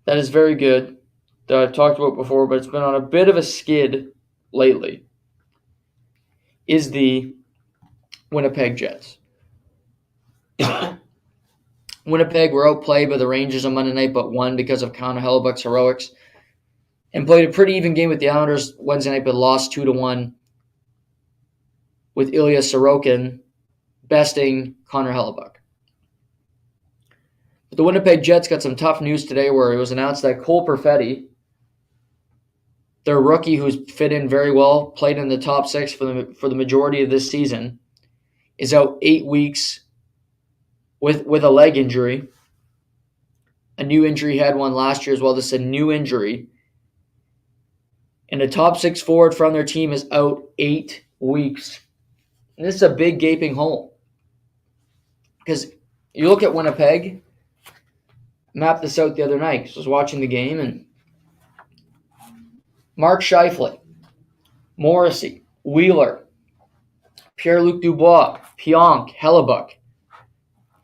that is very good, that I've talked about before, but it's been on a bit of a skid lately, is the Winnipeg Jets. Winnipeg were outplayed by the Rangers on Monday night, but won because of Connor Hellebuyck's heroics, and played a pretty even game with the Islanders Wednesday night, but lost 2-1 with Ilya Sorokin besting Connor Hellebuyck. But the Winnipeg Jets got some tough news today where it was announced that Cole Perfetti, their rookie who's fit in very well, played in the top six for the majority of this season, is out 8 weeks with a leg injury. A new injury, he had one last year as well. This is a new injury. And the top six forward from their team is out 8 weeks. And this is a big gaping hole. Because you look at Winnipeg, mapped this out the other night because I was watching the game, and Mark Scheifele, Morrissey, Wheeler, Pierre-Luc Dubois, Pionk, Hellebuyck.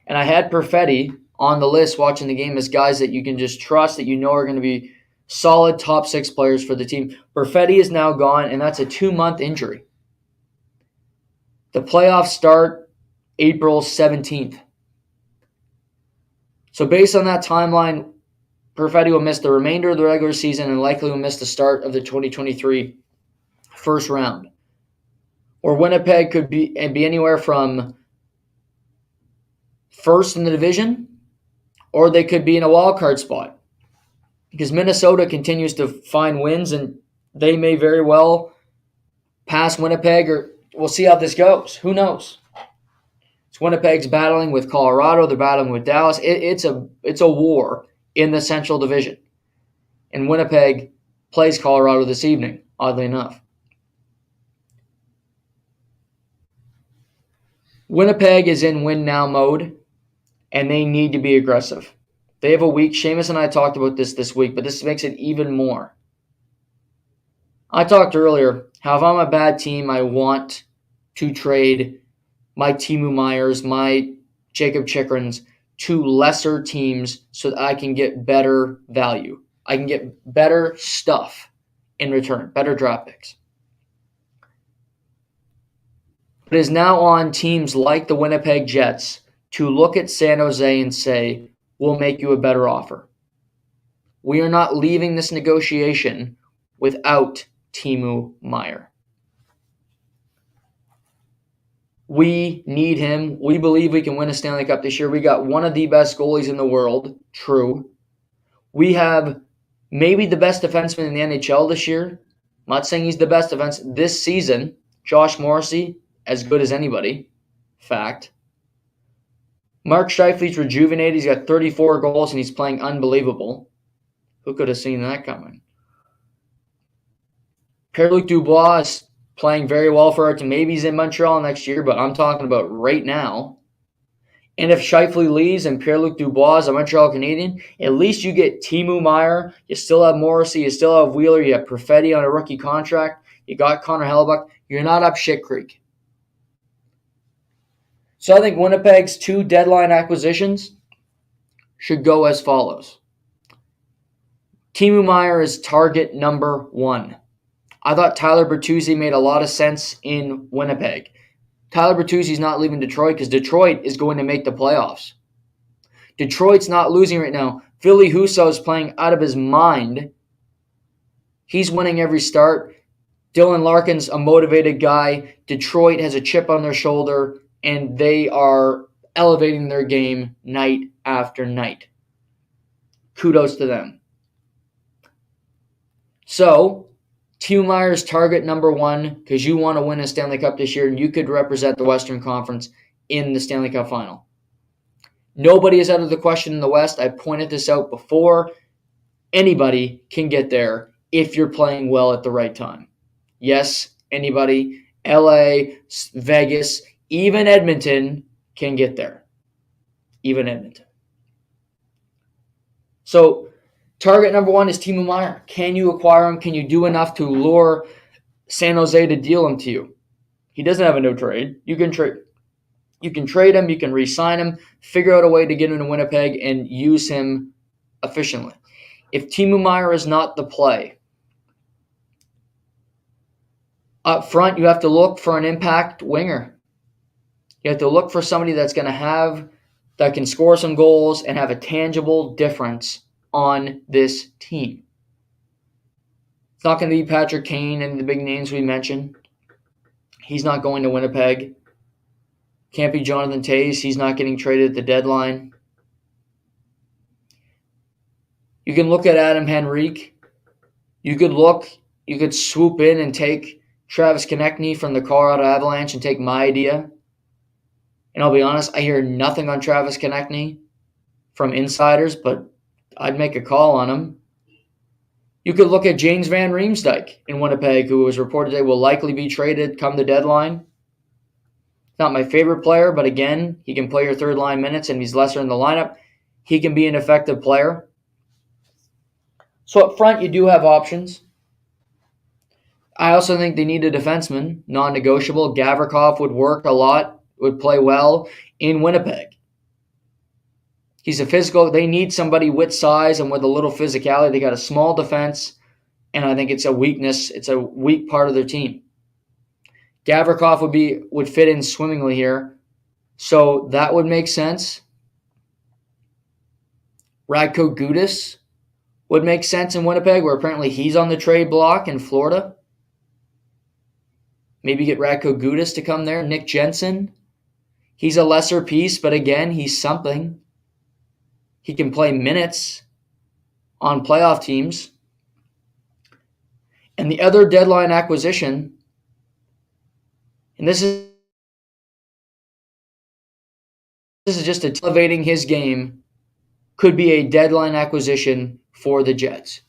And I had Perfetti on the list watching the game as guys that you can just trust, that you know are going to be solid top six players for the team. Perfetti is now gone, and that's a 2-month injury. The playoffs start April 17th. So based on that timeline, Perfetti will miss the remainder of the regular season and likely will miss the start of the 2023 first round. Or Winnipeg could be anywhere from first in the division, or they could be in a wild card spot. Because Minnesota continues to find wins, and they may very well pass Winnipeg, or we'll see how this goes. Who knows? Winnipeg's battling with Colorado. They're battling with Dallas. It's a war in the Central Division. And Winnipeg plays Colorado this evening, oddly enough. Winnipeg is in win-now mode, and they need to be aggressive. They have a week. Seamus and I talked about this week, but this makes it even more. I talked earlier how if I'm a bad team, I want to trade my Timo Meyers, my Jacob Chikrins to lesser teams so that I can get better value. I can get better stuff in return, better draft picks. It is now on teams like the Winnipeg Jets to look at San Jose and say, we'll make you a better offer. We are not leaving this negotiation without Timo Meier. We need him. We believe we can win a Stanley Cup this year. We got one of the best goalies in the world. True. We have maybe the best defenseman in the NHL this year. I'm not saying he's the best defense this season. Josh Morrissey, as good as anybody. Fact. Mark Scheifele's rejuvenated. He's got 34 goals, and he's playing unbelievable. Who could have seen that coming? Pierre-Luc Dubois is playing very well for our team. Maybe he's in Montreal next year, but I'm talking about right now. And if Scheifele leaves and Pierre-Luc Dubois is a Montreal Canadian, at least you get Timo Meier. You still have Morrissey. You still have Wheeler. You have Perfetti on a rookie contract. You got Connor Hellebuyck. You're not up shit creek. So I think Winnipeg's 2 deadline acquisitions should go as follows. Timo Meier is target number 1. I thought Tyler Bertuzzi made a lot of sense in Winnipeg. Tyler Bertuzzi's not leaving Detroit because Detroit is going to make the playoffs. Detroit's not losing right now. Philly Husso is playing out of his mind. He's winning every start. Dylan Larkin's a motivated guy. Detroit has a chip on their shoulder, and they are elevating their game night after night. Kudos to them. So, Timo Meier's target number 1 because you want to win a Stanley Cup this year and you could represent the Western Conference in the Stanley Cup final. Nobody is out of the question in the West. I pointed this out before. Anybody can get there if you're playing well at the right time. Yes, anybody. LA, Vegas, even Edmonton can get there. Even Edmonton. So Target number one is Timo Meier. Can you acquire him? Can you do enough to lure San Jose to deal him to you? He doesn't have a no trade. You can trade him, you can re-sign him, figure out a way to get him to Winnipeg and use him efficiently. If Timo Meier is not the play, up front you have to look for an impact winger. You have to look for somebody that can score some goals and have a tangible difference on this team. It's not going to be Patrick Kane and the big names we mentioned. He's not going to Winnipeg. Can't be Jonathan Toews. He's not getting traded at the deadline. You can look at Adam Henrique. You could swoop in and take Travis Konechny from the Colorado Avalanche and take my idea. And I'll be honest, I hear nothing on Travis Konechny from insiders, but I'd make a call on him. You could look at James Van Riemsdyk in Winnipeg, who was reported today will likely be traded come the deadline. Not my favorite player, but again, he can play your third line minutes and he's lesser in the lineup. He can be an effective player. So up front, you do have options. I also think they need a defenseman, non-negotiable. Gavrikov would work a lot, would play well in Winnipeg. He's a physical. They need somebody with size and with a little physicality. They got a small defense, and I think it's a weakness. It's a weak part of their team. Gavrikov would fit in swimmingly here, so that would make sense. Radko Gudas would make sense in Winnipeg, where apparently he's on the trade block in Florida. Maybe get Radko Gudas to come there. Nick Jensen, he's a lesser piece, but again, he's something. He can play minutes on playoff teams. And the other deadline acquisition, and this is just elevating his game, could be a deadline acquisition for the Jets.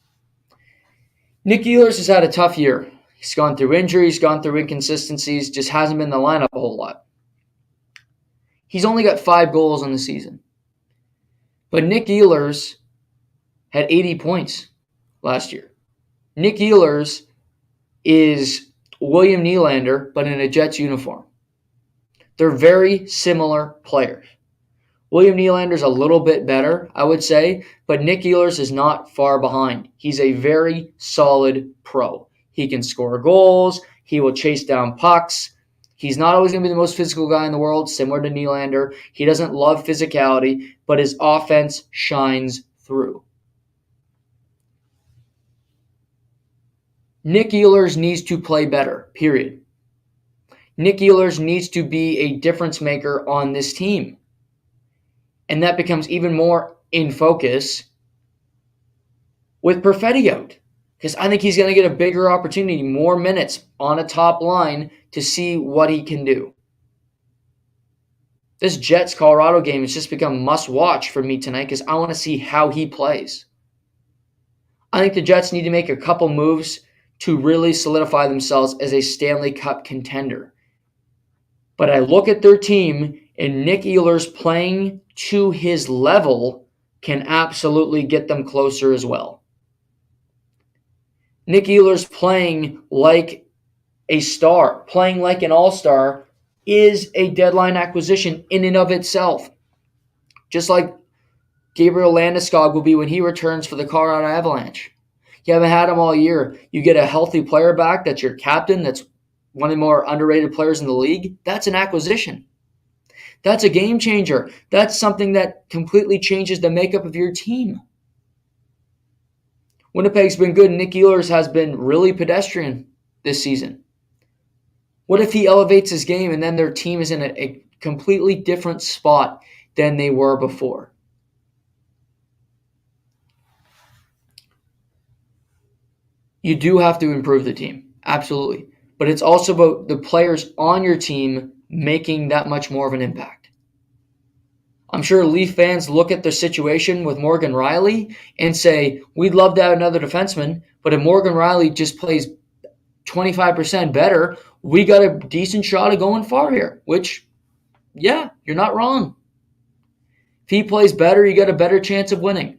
Nick Ehlers has had a tough year. He's gone through injuries, gone through inconsistencies, just hasn't been in the lineup a whole lot. He's only got 5 goals on the season. But Nick Ehlers had 80 points last year. Nick Ehlers is William Nylander, but in a Jets uniform. They're very similar players. William Nylander's a little bit better, I would say, but Nick Ehlers is not far behind. He's a very solid pro. He can score goals. He will chase down pucks. He's not always going to be the most physical guy in the world, similar to Nylander. He doesn't love physicality, but his offense shines through. Nick Ehlers needs to play better, period. Nick Ehlers needs to be a difference maker on this team. And that becomes even more in focus with Perfetti out. Because I think he's going to get a bigger opportunity, more minutes on a top line to see what he can do. This Jets-Colorado game has just become must-watch for me tonight because I want to see how he plays. I think the Jets need to make a couple moves to really solidify themselves as a Stanley Cup contender. But I look at their team, and Nick Ehlers playing to his level can absolutely get them closer as well. Nick Ehlers playing like a star, playing like an all-star, is a deadline acquisition in and of itself. Just like Gabriel Landeskog will be when he returns for the Colorado Avalanche. You haven't had him all year. You get a healthy player back that's your captain, that's one of the more underrated players in the league. That's an acquisition. That's a game changer. That's something that completely changes the makeup of your team. Winnipeg's been good. Nick Ehlers has been really pedestrian this season. What if he elevates his game and then their team is in a completely different spot than they were before? You do have to improve the team, absolutely. But it's also about the players on your team making that much more of an impact. I'm sure Leaf fans look at their situation with Morgan Rielly and say, we'd love to have another defenseman, but if Morgan Rielly just plays 25% better, we got a decent shot of going far here, which, yeah, you're not wrong. If he plays better, you got a better chance of winning.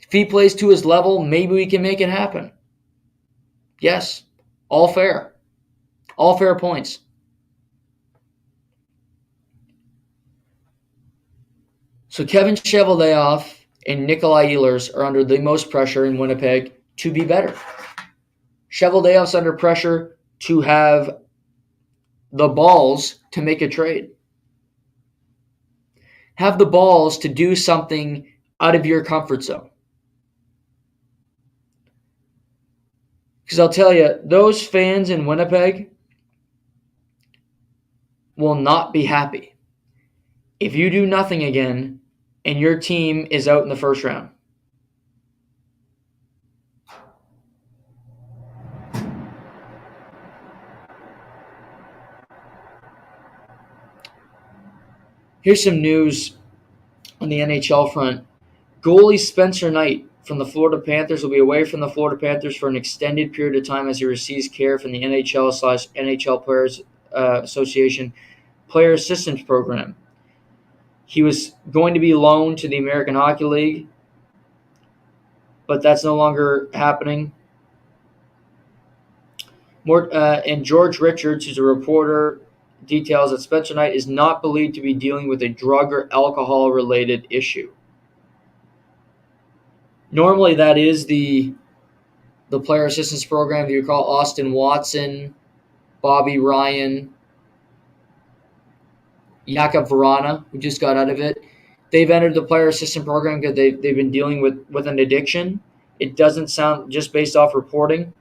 If he plays to his level, maybe we can make it happen. Yes, all fair. All fair points. So Kevin Cheveldayoff and Nikolai Ehlers are under the most pressure in Winnipeg to be better. Cheveldayoff's under pressure to have the balls to make a trade. Have the balls to do something out of your comfort zone. Because I'll tell you, those fans in Winnipeg will not be happy if you do nothing again and your team is out in the first round. Here's some news on the NHL front. Goalie Spencer Knight from the Florida Panthers will be away from the Florida Panthers for an extended period of time as he receives care from the NHL/NHL Players Association Player Assistance Program. He was going to be loaned to the American Hockey League, but that's no longer happening. And George Richards, who's a reporter, details that Spencer Knight is not believed to be dealing with a drug or alcohol-related issue. Normally, that is the player assistance program that you call Austin Watson, Bobby Ryan, Jakub Vrana, who just got out of it. They've entered the player assistant program because they've been dealing with an addiction. It doesn't sound, just based off reporting,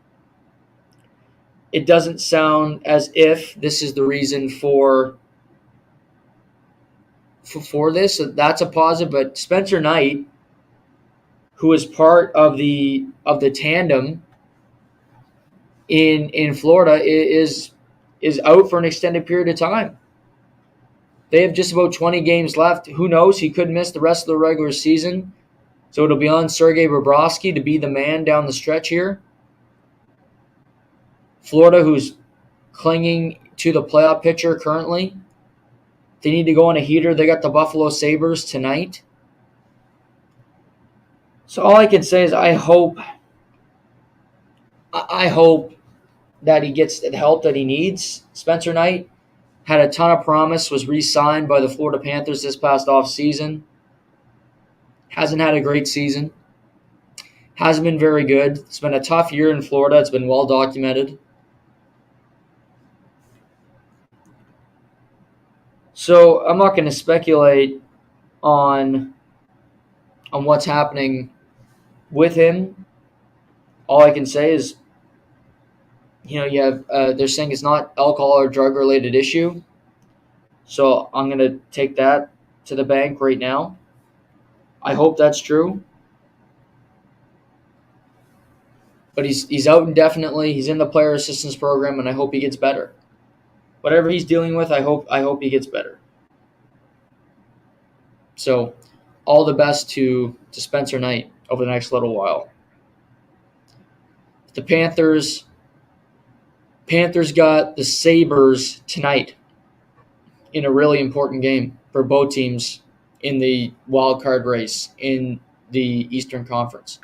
it doesn't sound as if this is the reason for this. So that's a positive. But Spencer Knight, who is part of the tandem in Florida, is out for an extended period of time. They have just about 20 games left. Who knows? He could miss the rest of the regular season. So it'll be on Sergei Bobrovsky to be the man down the stretch here. Florida, who's clinging to the playoff picture currently, they need to go on a heater. They got the Buffalo Sabres tonight. So all I can say is I hope that he gets the help that he needs. Spencer Knight had a ton of promise, was re-signed by the Florida Panthers this past offseason. Hasn't had a great season. Hasn't been very good. It's been a tough year in Florida. It's been well documented. So I'm not going to speculate on what's happening with him. All I can say is, you have they're saying it's not alcohol or drug related issue. So I'm going to take that to the bank right now. I hope that's true. But he's out indefinitely. He's in the player assistance program, and I hope he gets better. Whatever he's dealing with, I hope he gets better. So all the best to Spencer Knight over the next little while. The Panthers got the Sabres tonight in a really important game for both teams in the wild card race in the Eastern Conference.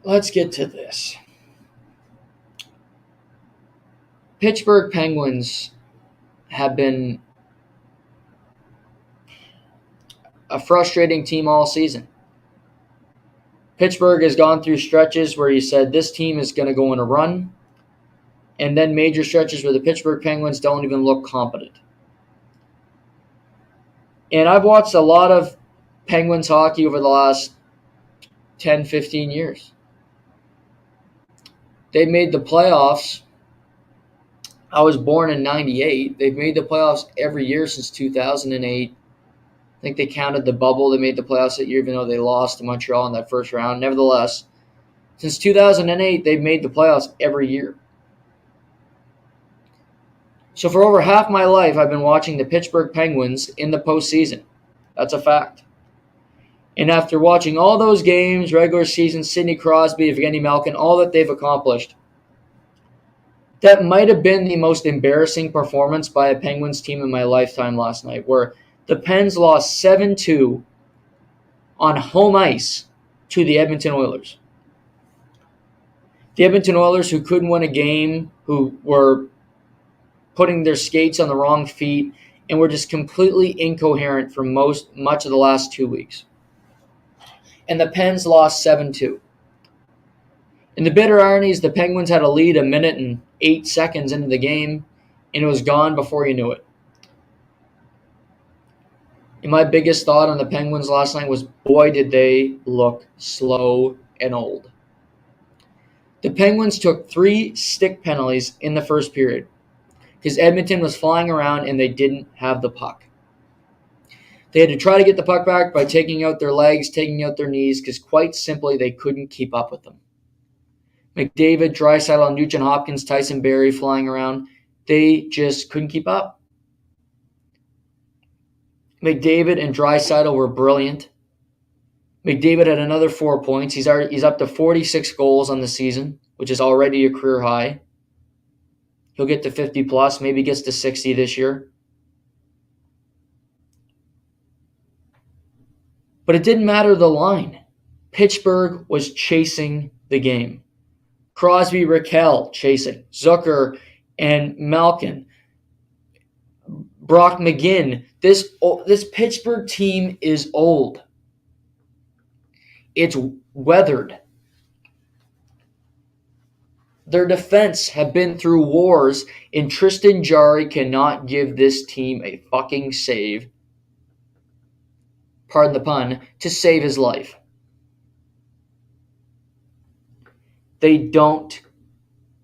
Let's get to this. Pittsburgh Penguins have been a frustrating team all season. Pittsburgh has gone through stretches where you said this team is going to go on a run, and then major stretches where the Pittsburgh Penguins don't even look competent. And I've watched a lot of Penguins hockey over the last 10, 15 years. They made the playoffs. I was born in 98. They've made the playoffs every year since 2008. I think they counted the bubble. They made the playoffs that year, even though they lost to Montreal in that first round. Nevertheless, since 2008, they've made the playoffs every year. So for over half my life, I've been watching the Pittsburgh Penguins in the postseason. That's a fact. And after watching all those games, regular season, Sidney Crosby, Evgeny Malkin, all that they've accomplished, that might have been the most embarrassing performance by a Penguins team in my lifetime last night, where The Pens lost 7-2 on home ice to the Edmonton Oilers. The Edmonton Oilers, who couldn't win a game, who were putting their skates on the wrong feet, and were just completely incoherent for much of the last 2 weeks. And the Pens lost 7-2. And the bitter irony is the Penguins had a lead a minute and 8 seconds into the game, and it was gone before you knew it. And my biggest thought on the Penguins last night was, boy, did they look slow and old. The Penguins took 3 stick penalties in the first period because Edmonton was flying around and they didn't have the puck. They had to try to get the puck back by taking out their legs, taking out their knees, because quite simply they couldn't keep up with them. McDavid, Draisaitl, Nugent Hopkins, Tyson Barrie flying around, they just couldn't keep up. McDavid and Draisaitl were brilliant. McDavid had another 4 points. He's up to 46 goals on the season, which is already a career high. He'll get to 50 plus, maybe gets to 60 this year. But it didn't matter the line. Pittsburgh was chasing the game. Crosby, Raquel chasing. Zucker and Malkin. Brock McGinn. This Pittsburgh team is old. It's weathered. Their defense have been through wars, and Tristan Jarry cannot give this team a fucking save, pardon the pun, to save his life. They don't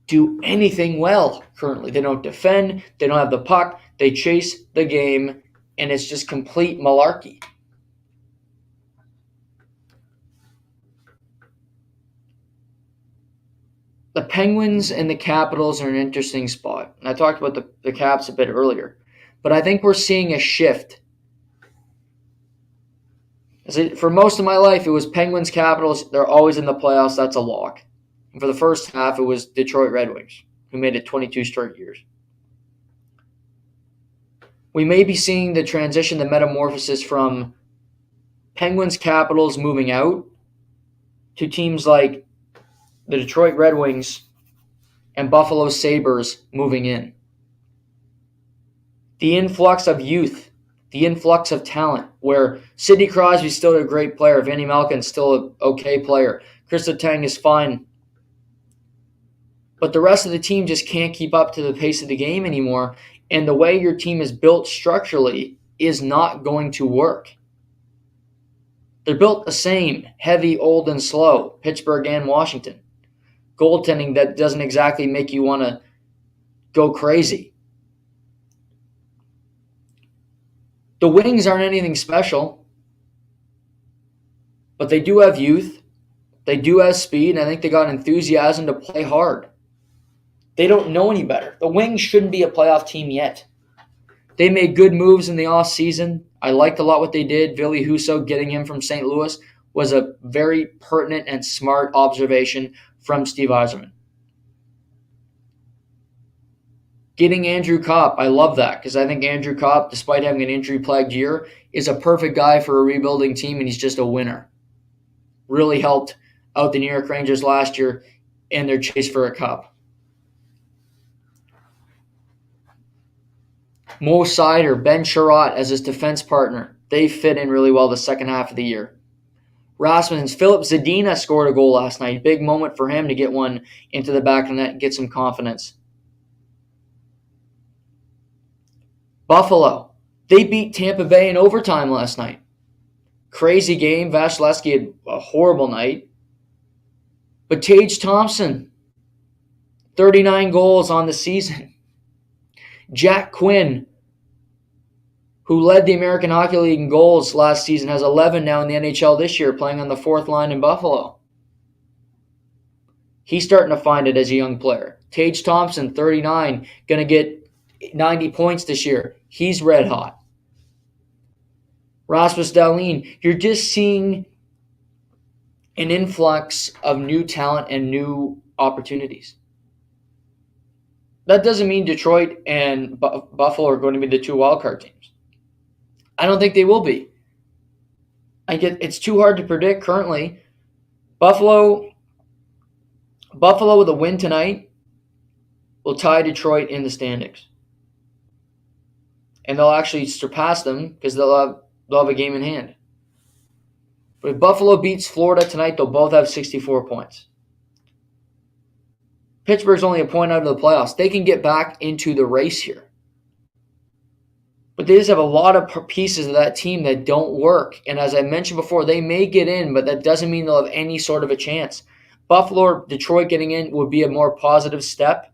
do anything well currently. They don't defend. They don't have the puck. They chase the game, and it's just complete malarkey. The Penguins and the Capitals are an interesting spot. I talked about the Caps a bit earlier. But I think we're seeing a shift. For most of my life, it was Penguins, Capitals. They're always in the playoffs. That's a lock. And for the first half, it was Detroit Red Wings, who made it 22 straight years. We may be seeing the transition, the metamorphosis from Penguins, Capitals moving out to teams like the Detroit Red Wings and Buffalo Sabres moving in. The influx of youth, the influx of talent, where Sidney Crosby's still a great player, Vanny Malkin's still an okay player, Chris Letang is fine. But the rest of the team just can't keep up to the pace of the game anymore, and the way your team is built structurally is not going to work. They're built the same, heavy, old, and slow, Pittsburgh and Washington. Goaltending that doesn't exactly make you want to go crazy. The Wings aren't anything special, but they do have youth. They do have speed, and I think they got enthusiasm to play hard. They don't know any better. The Wings shouldn't be a playoff team yet. They made good moves in the offseason. I liked a lot what they did. Ville Husso, getting him from St. Louis, was a very pertinent and smart observation from Steve Yzerman. Getting Andrew Kopp, I love that, because I think Andrew Kopp, despite having an injury-plagued year, is a perfect guy for a rebuilding team, and he's just a winner. Really helped out the New York Rangers last year in their chase for a cup. Mo Seider, Ben Sherratt as his defense partner. They fit in really well the second half of the year. Rasmussen's Philip Zadina scored a goal last night. Big moment for him to get one into the back of the net and get some confidence. Buffalo, they beat Tampa Bay in overtime last night. Crazy game. Vasilevsky had a horrible night. But Tage Thompson, 39 goals on the season. Jack Quinn, who led the American Hockey League in goals last season, has 11 now in the NHL this year, playing on the fourth line in Buffalo. He's starting to find it as a young player. Tage Thompson, 39, going to get 90 points this year. He's red hot. Rasmus Dahlin, you're just seeing an influx of new talent and new opportunities. That doesn't mean Detroit and Buffalo are going to be the two wildcard teams. I don't think they will be. It's too hard to predict currently. Buffalo with a win tonight will tie Detroit in the standings. And they'll actually surpass them because they'll have a game in hand. But if Buffalo beats Florida tonight, they'll both have 64 points. Pittsburgh's only a point out of the playoffs. They can get back into the race here. But they just have a lot of pieces of that team that don't work. And as I mentioned before, they may get in, but that doesn't mean they'll have any sort of a chance. Buffalo or Detroit getting in would be a more positive step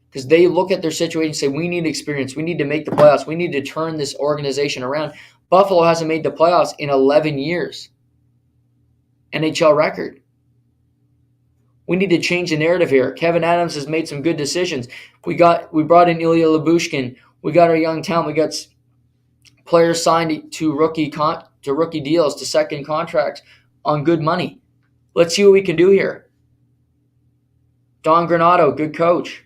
because they look at their situation and say, we need experience. We need to make the playoffs. We need to turn this organization around. Buffalo hasn't made the playoffs in 11 years. NHL record. We need to change the narrative here. Kevin Adams has made some good decisions. We brought in Ilya Lyubushkin. We got our young talent. We got players signed to rookie deals, to second contracts on good money. Let's see what we can do here. Don Granato, good coach.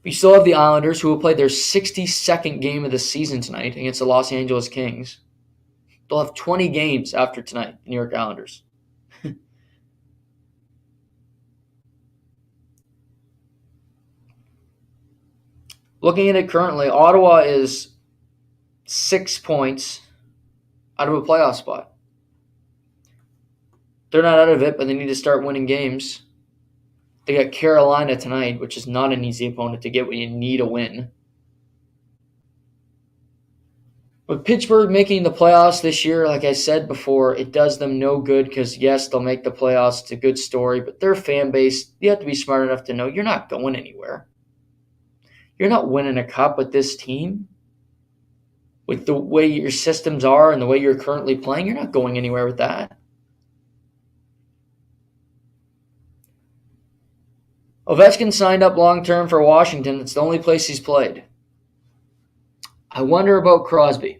We still have the Islanders, who will play their 62nd game of the season tonight against the Los Angeles Kings. They'll have 20 games after tonight, the New York Islanders. Looking at it currently, Ottawa is 6 points out of a playoff spot. They're not out of it, but they need to start winning games. They got Carolina tonight, which is not an easy opponent to get when you need a win. But Pittsburgh making the playoffs this year, like I said before, it does them no good because, yes, they'll make the playoffs. It's a good story, but their fan base, you have to be smart enough to know you're not going anywhere. You're not winning a cup with this team. With the way your systems are and the way you're currently playing, you're not going anywhere with that. Ovechkin signed up long-term for Washington. It's the only place he's played. I wonder about Crosby.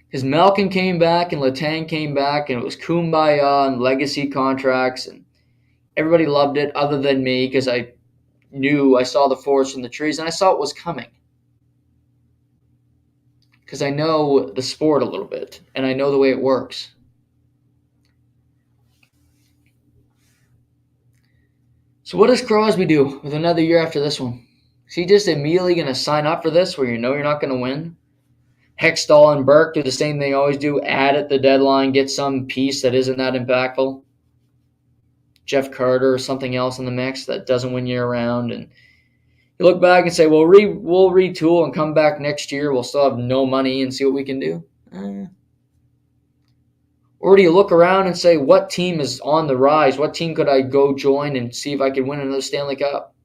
Because Malkin came back and Letang came back, and it was kumbaya and legacy contracts, and everybody loved it other than me because I saw the forest from the trees, and I saw it was coming. Because I know the sport a little bit, and I know the way it works. So what does Crosby do with another year after this one? Is he just immediately going to sign up for this where you know you're not going to win? Hextall and Burke do the same thing they always do, add at the deadline, get some piece that isn't that impactful. Jeff Carter or something else in the mix that doesn't win year-round. And you look back and say, well, we'll retool and come back next year. We'll still have no money and see what we can do. Or do you look around and say, what team is on the rise? What team could I go join and see if I could win another Stanley Cup?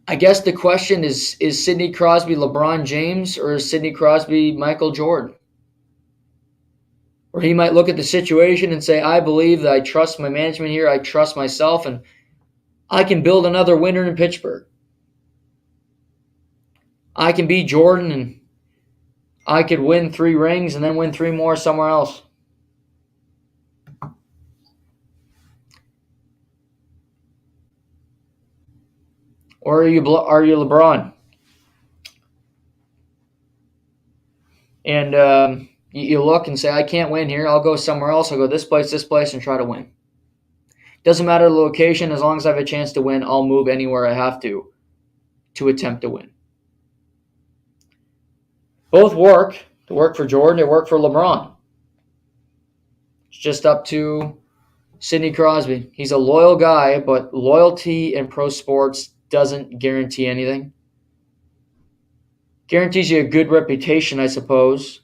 I guess the question is Sidney Crosby LeBron James or is Sidney Crosby Michael Jordan? Or he might look at the situation and say, I believe that I trust my management here, I trust myself, and I can build another winner in Pittsburgh. I can be Jordan and I could win 3 rings and then win 3 more somewhere else. Or are you LeBron? And you look and say, I can't win here. I'll go somewhere else. I'll go this place, and try to win. Doesn't matter the location. As long as I have a chance to win, I'll move anywhere I have to attempt to win. Both work. They work for Jordan. They work for LeBron. It's just up to Sidney Crosby. He's a loyal guy, but loyalty in pro sports doesn't guarantee anything. Guarantees you a good reputation, I suppose.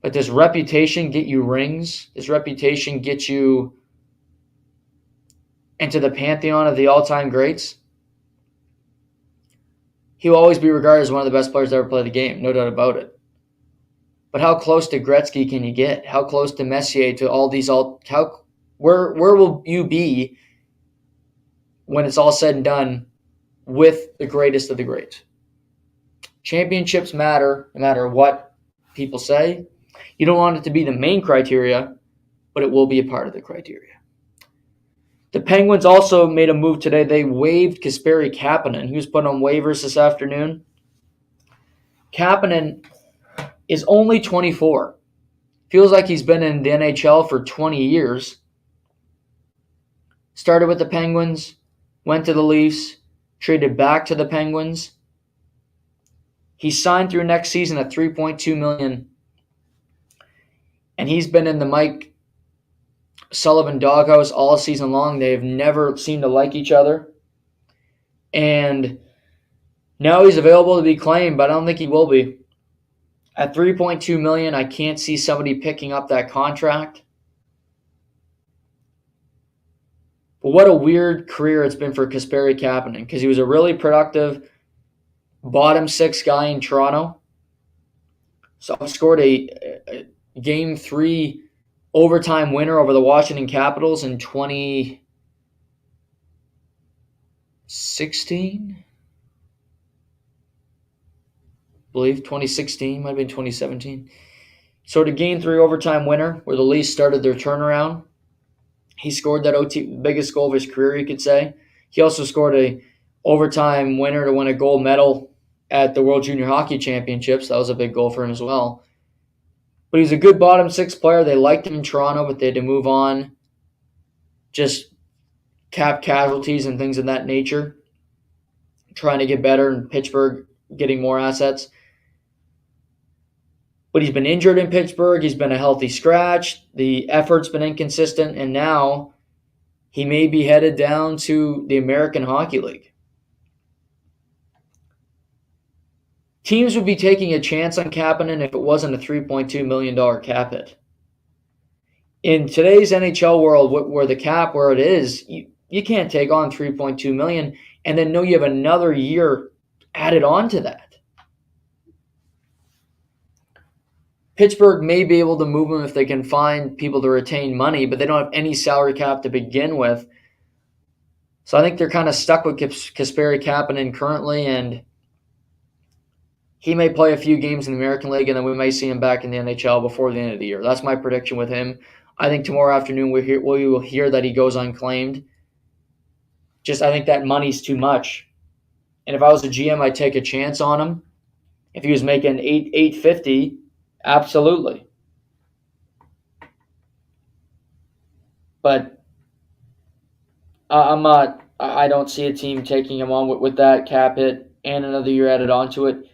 But does reputation get you rings? Does reputation get you into the pantheon of the all-time greats? He will always be regarded as one of the best players to ever play the game, no doubt about it. But how close to Gretzky can you get? How close to Messier, to all these where will you be when it's all said and done with the greatest of the greats? Championships matter no matter what people say. You don't want it to be the main criteria, but it will be a part of the criteria. The Penguins also made a move today. They waived Kasperi Kapanen. He was put on waivers this afternoon. Kapanen is only 24. Feels like he's been in the NHL for 20 years. Started with the Penguins, went to the Leafs, traded back to the Penguins. He signed through next season at $3.2 million. And he's been in the Mike Sullivan doghouse all season long. They've never seemed to like each other. And now he's available to be claimed, but I don't think he will be. At $3.2 million, I can't see somebody picking up that contract. But what a weird career it's been for Kasperi Kapanen, because he was a really productive bottom six guy in Toronto. So scored a Game 3 overtime winner over the Washington Capitals in 2016. I believe 2016, might have been 2017. Scored a Game 3 overtime winner where the Leafs started their turnaround. He scored that biggest goal of his career, you could say. He also scored a overtime winner to win a gold medal at the World Junior Hockey Championships. That was a big goal for him as well. But he's a good bottom six player. They liked him in Toronto, but they had to move on. Just cap casualties and things of that nature. Trying to get better in Pittsburgh, getting more assets. But he's been injured in Pittsburgh. He's been a healthy scratch. The effort's been inconsistent. And now he may be headed down to the American Hockey League. Teams would be taking a chance on Kapanen if it wasn't a $3.2 million cap hit. In today's NHL world, where the cap, where it is, you can't take on $3.2 million and then know you have another year added on to that. Pittsburgh may be able to move him if they can find people to retain money, but they don't have any salary cap to begin with. So I think they're kind of stuck with Kasperi Kapanen currently, and he may play a few games in the American League, and then we may see him back in the NHL before the end of the year. That's my prediction with him. I think tomorrow afternoon we will hear that he goes unclaimed. I think that money's too much. And if I was a GM, I'd take a chance on him. If he was making $850, absolutely. But I don't see a team taking him on with that cap hit and another year added onto it.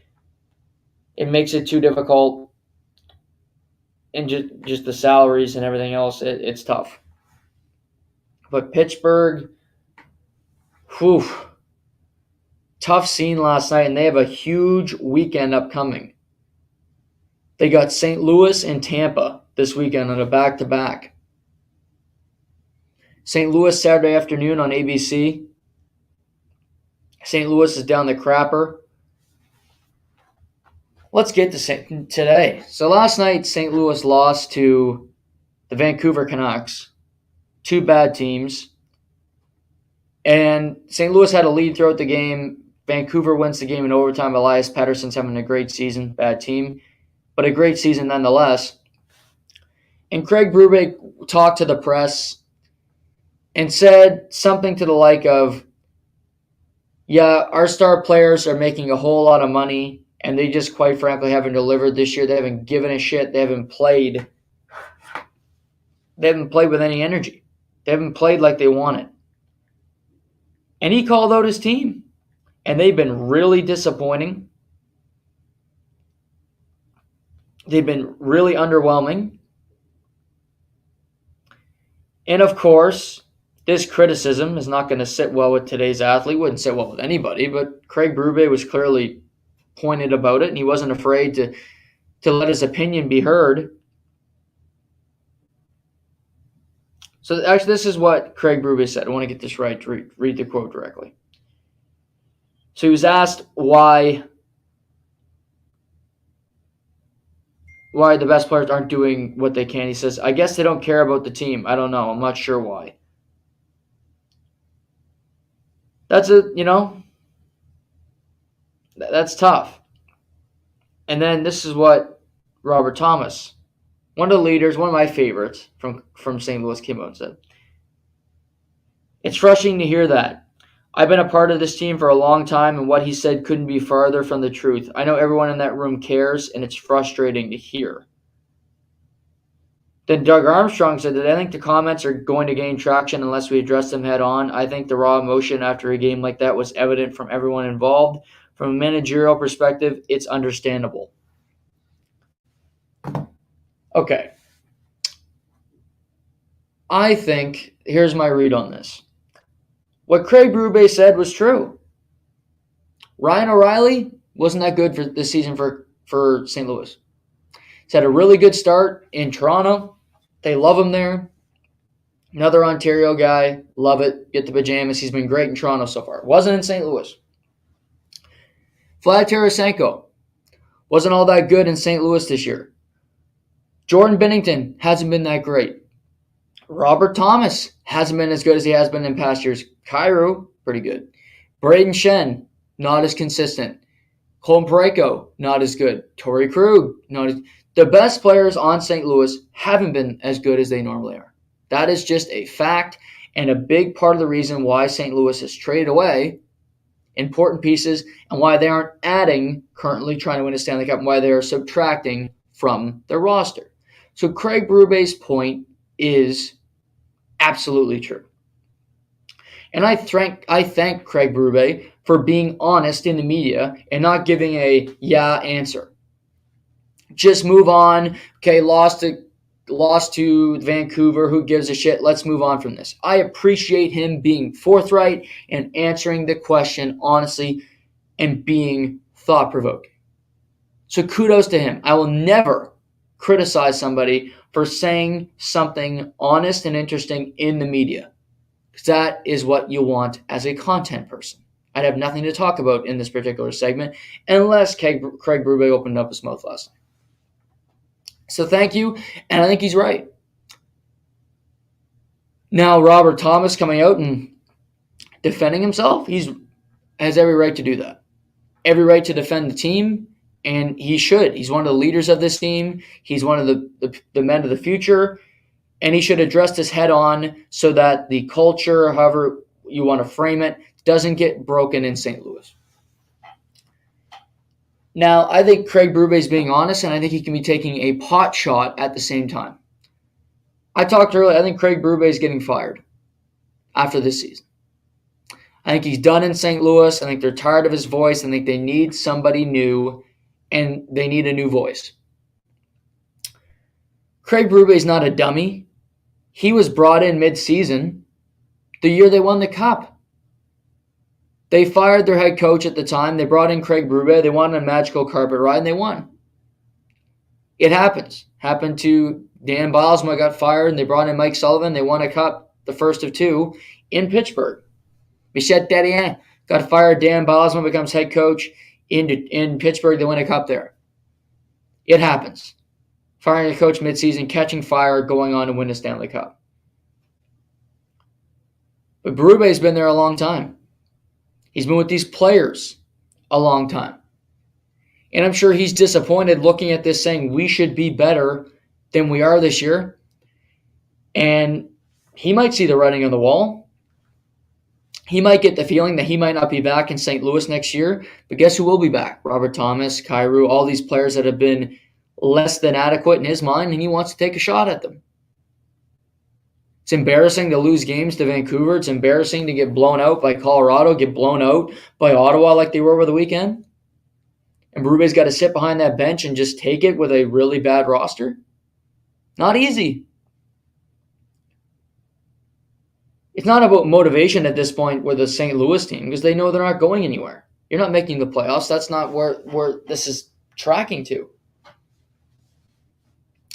It makes it too difficult. And just the salaries and everything else, it's tough. But Pittsburgh, tough scene last night, and they have a huge weekend upcoming. They got St. Louis and Tampa this weekend on a back-to-back. St. Louis Saturday afternoon on ABC. St. Louis is down the crapper. Let's get to today. So last night, St. Louis lost to the Vancouver Canucks. Two bad teams. And St. Louis had a lead throughout the game. Vancouver wins the game in overtime. Elias Pettersson's having a great season. Bad team, but a great season nonetheless. And Craig Berube talked to the press and said something to the like of, yeah, our star players are making a whole lot of money, and they just quite frankly haven't delivered this year. They haven't given a shit. They haven't played. They haven't played with any energy. They haven't played like they wanted. And he called out his team. And they've been really disappointing. They've been really underwhelming. And of course, this criticism is not going to sit well with today's athlete. Wouldn't sit well with anybody, but Craig Berube was clearly pointed about it, and he wasn't afraid to let his opinion be heard. So actually, this is what Craig Berube said. I want to get this right to read the quote directly. So he was asked why the best players aren't doing what they can. He says, I guess they don't care about the team. I don't know. I'm not sure why. That's that's tough. And then this is what Robert Thomas, one of the leaders, one of my favorites from St. Louis, came out and said. It's frustrating to hear that. I've been a part of this team for a long time, and what he said couldn't be farther from the truth. I know everyone in that room cares, and it's frustrating to hear. Then Doug Armstrong said that I think the comments are going to gain traction unless we address them head on. I think the raw emotion after a game like that was evident from everyone involved. From a managerial perspective, it's understandable. Okay. I think, here's my read on this. What Craig Berube said was true. Ryan O'Reilly wasn't that good for this season for St. Louis. He's had a really good start in Toronto. They love him there. Another Ontario guy. Love it. Get the pajamas. He's been great in Toronto so far. Wasn't in St. Louis. Vlad Tarasenko wasn't all that good in St. Louis this year. Jordan Binnington hasn't been that great. Robert Thomas hasn't been as good as he has been in past years. Kyrou, pretty good. Braden Shen, not as consistent. Colin Parayko, not as good. Torrey Krug, not as. The best players on St. Louis haven't been as good as they normally are. That is just a fact and a big part of the reason why St. Louis has traded away important pieces and why they aren't adding, currently trying to win a Stanley Cup, and why they are subtracting from their roster. So Craig Berube's point is absolutely true. And I thank Craig Berube for being honest in the media and not giving a yeah answer. Just move on. Okay, lost to Vancouver. Who gives a shit? Let's move on from this. I appreciate him being forthright and answering the question honestly and being thought-provoking. So kudos to him. I will never criticize somebody for saying something honest and interesting in the media, because that is what you want as a content person. I'd have nothing to talk about in this particular segment unless Craig Berube opened up his mouth last night. So thank you, and I think he's right. Now, Robert Thomas coming out and defending himself, he has every right to do that. Every right to defend the team, and he should. He's one of the leaders of this team. He's one of the men of the future, and he should address this head on so that the culture, however you want to frame it, doesn't get broken in St. Louis. Now, I think Craig Berube is being honest, and I think he can be taking a pot shot at the same time. I talked earlier, I think Craig Berube is getting fired after this season. I think he's done in St. Louis. I think they're tired of his voice. I think they need somebody new, and they need a new voice. Craig Berube is not a dummy. He was brought in mid-season the year they won the Cup. They fired their head coach at the time. They brought in Craig Berube. They wanted a magical carpet ride, and they won. It happens. Happened to Dan Bilesma, got fired, and they brought in Mike Sullivan. They won a cup, the first of two, in Pittsburgh. Michel Therrien got fired. Dan Bilesma becomes head coach in Pittsburgh. They win a cup there. It happens. Firing a coach midseason, catching fire, going on to win a Stanley Cup. But Berube's been there a long time. He's been with these players a long time. And I'm sure he's disappointed looking at this saying we should be better than we are this year. And he might see the writing on the wall. He might get the feeling that he might not be back in St. Louis next year. But guess who will be back? Robert Thomas, Kyrou, all these players that have been less than adequate in his mind, and he wants to take a shot at them. It's embarrassing to lose games to Vancouver. It's embarrassing to get blown out by Colorado, get blown out by Ottawa like they were over the weekend. And Berube's got to sit behind that bench and just take it with a really bad roster. Not easy. It's not about motivation at this point with the St. Louis team because they know they're not going anywhere. You're not making the playoffs. That's not where this is tracking to.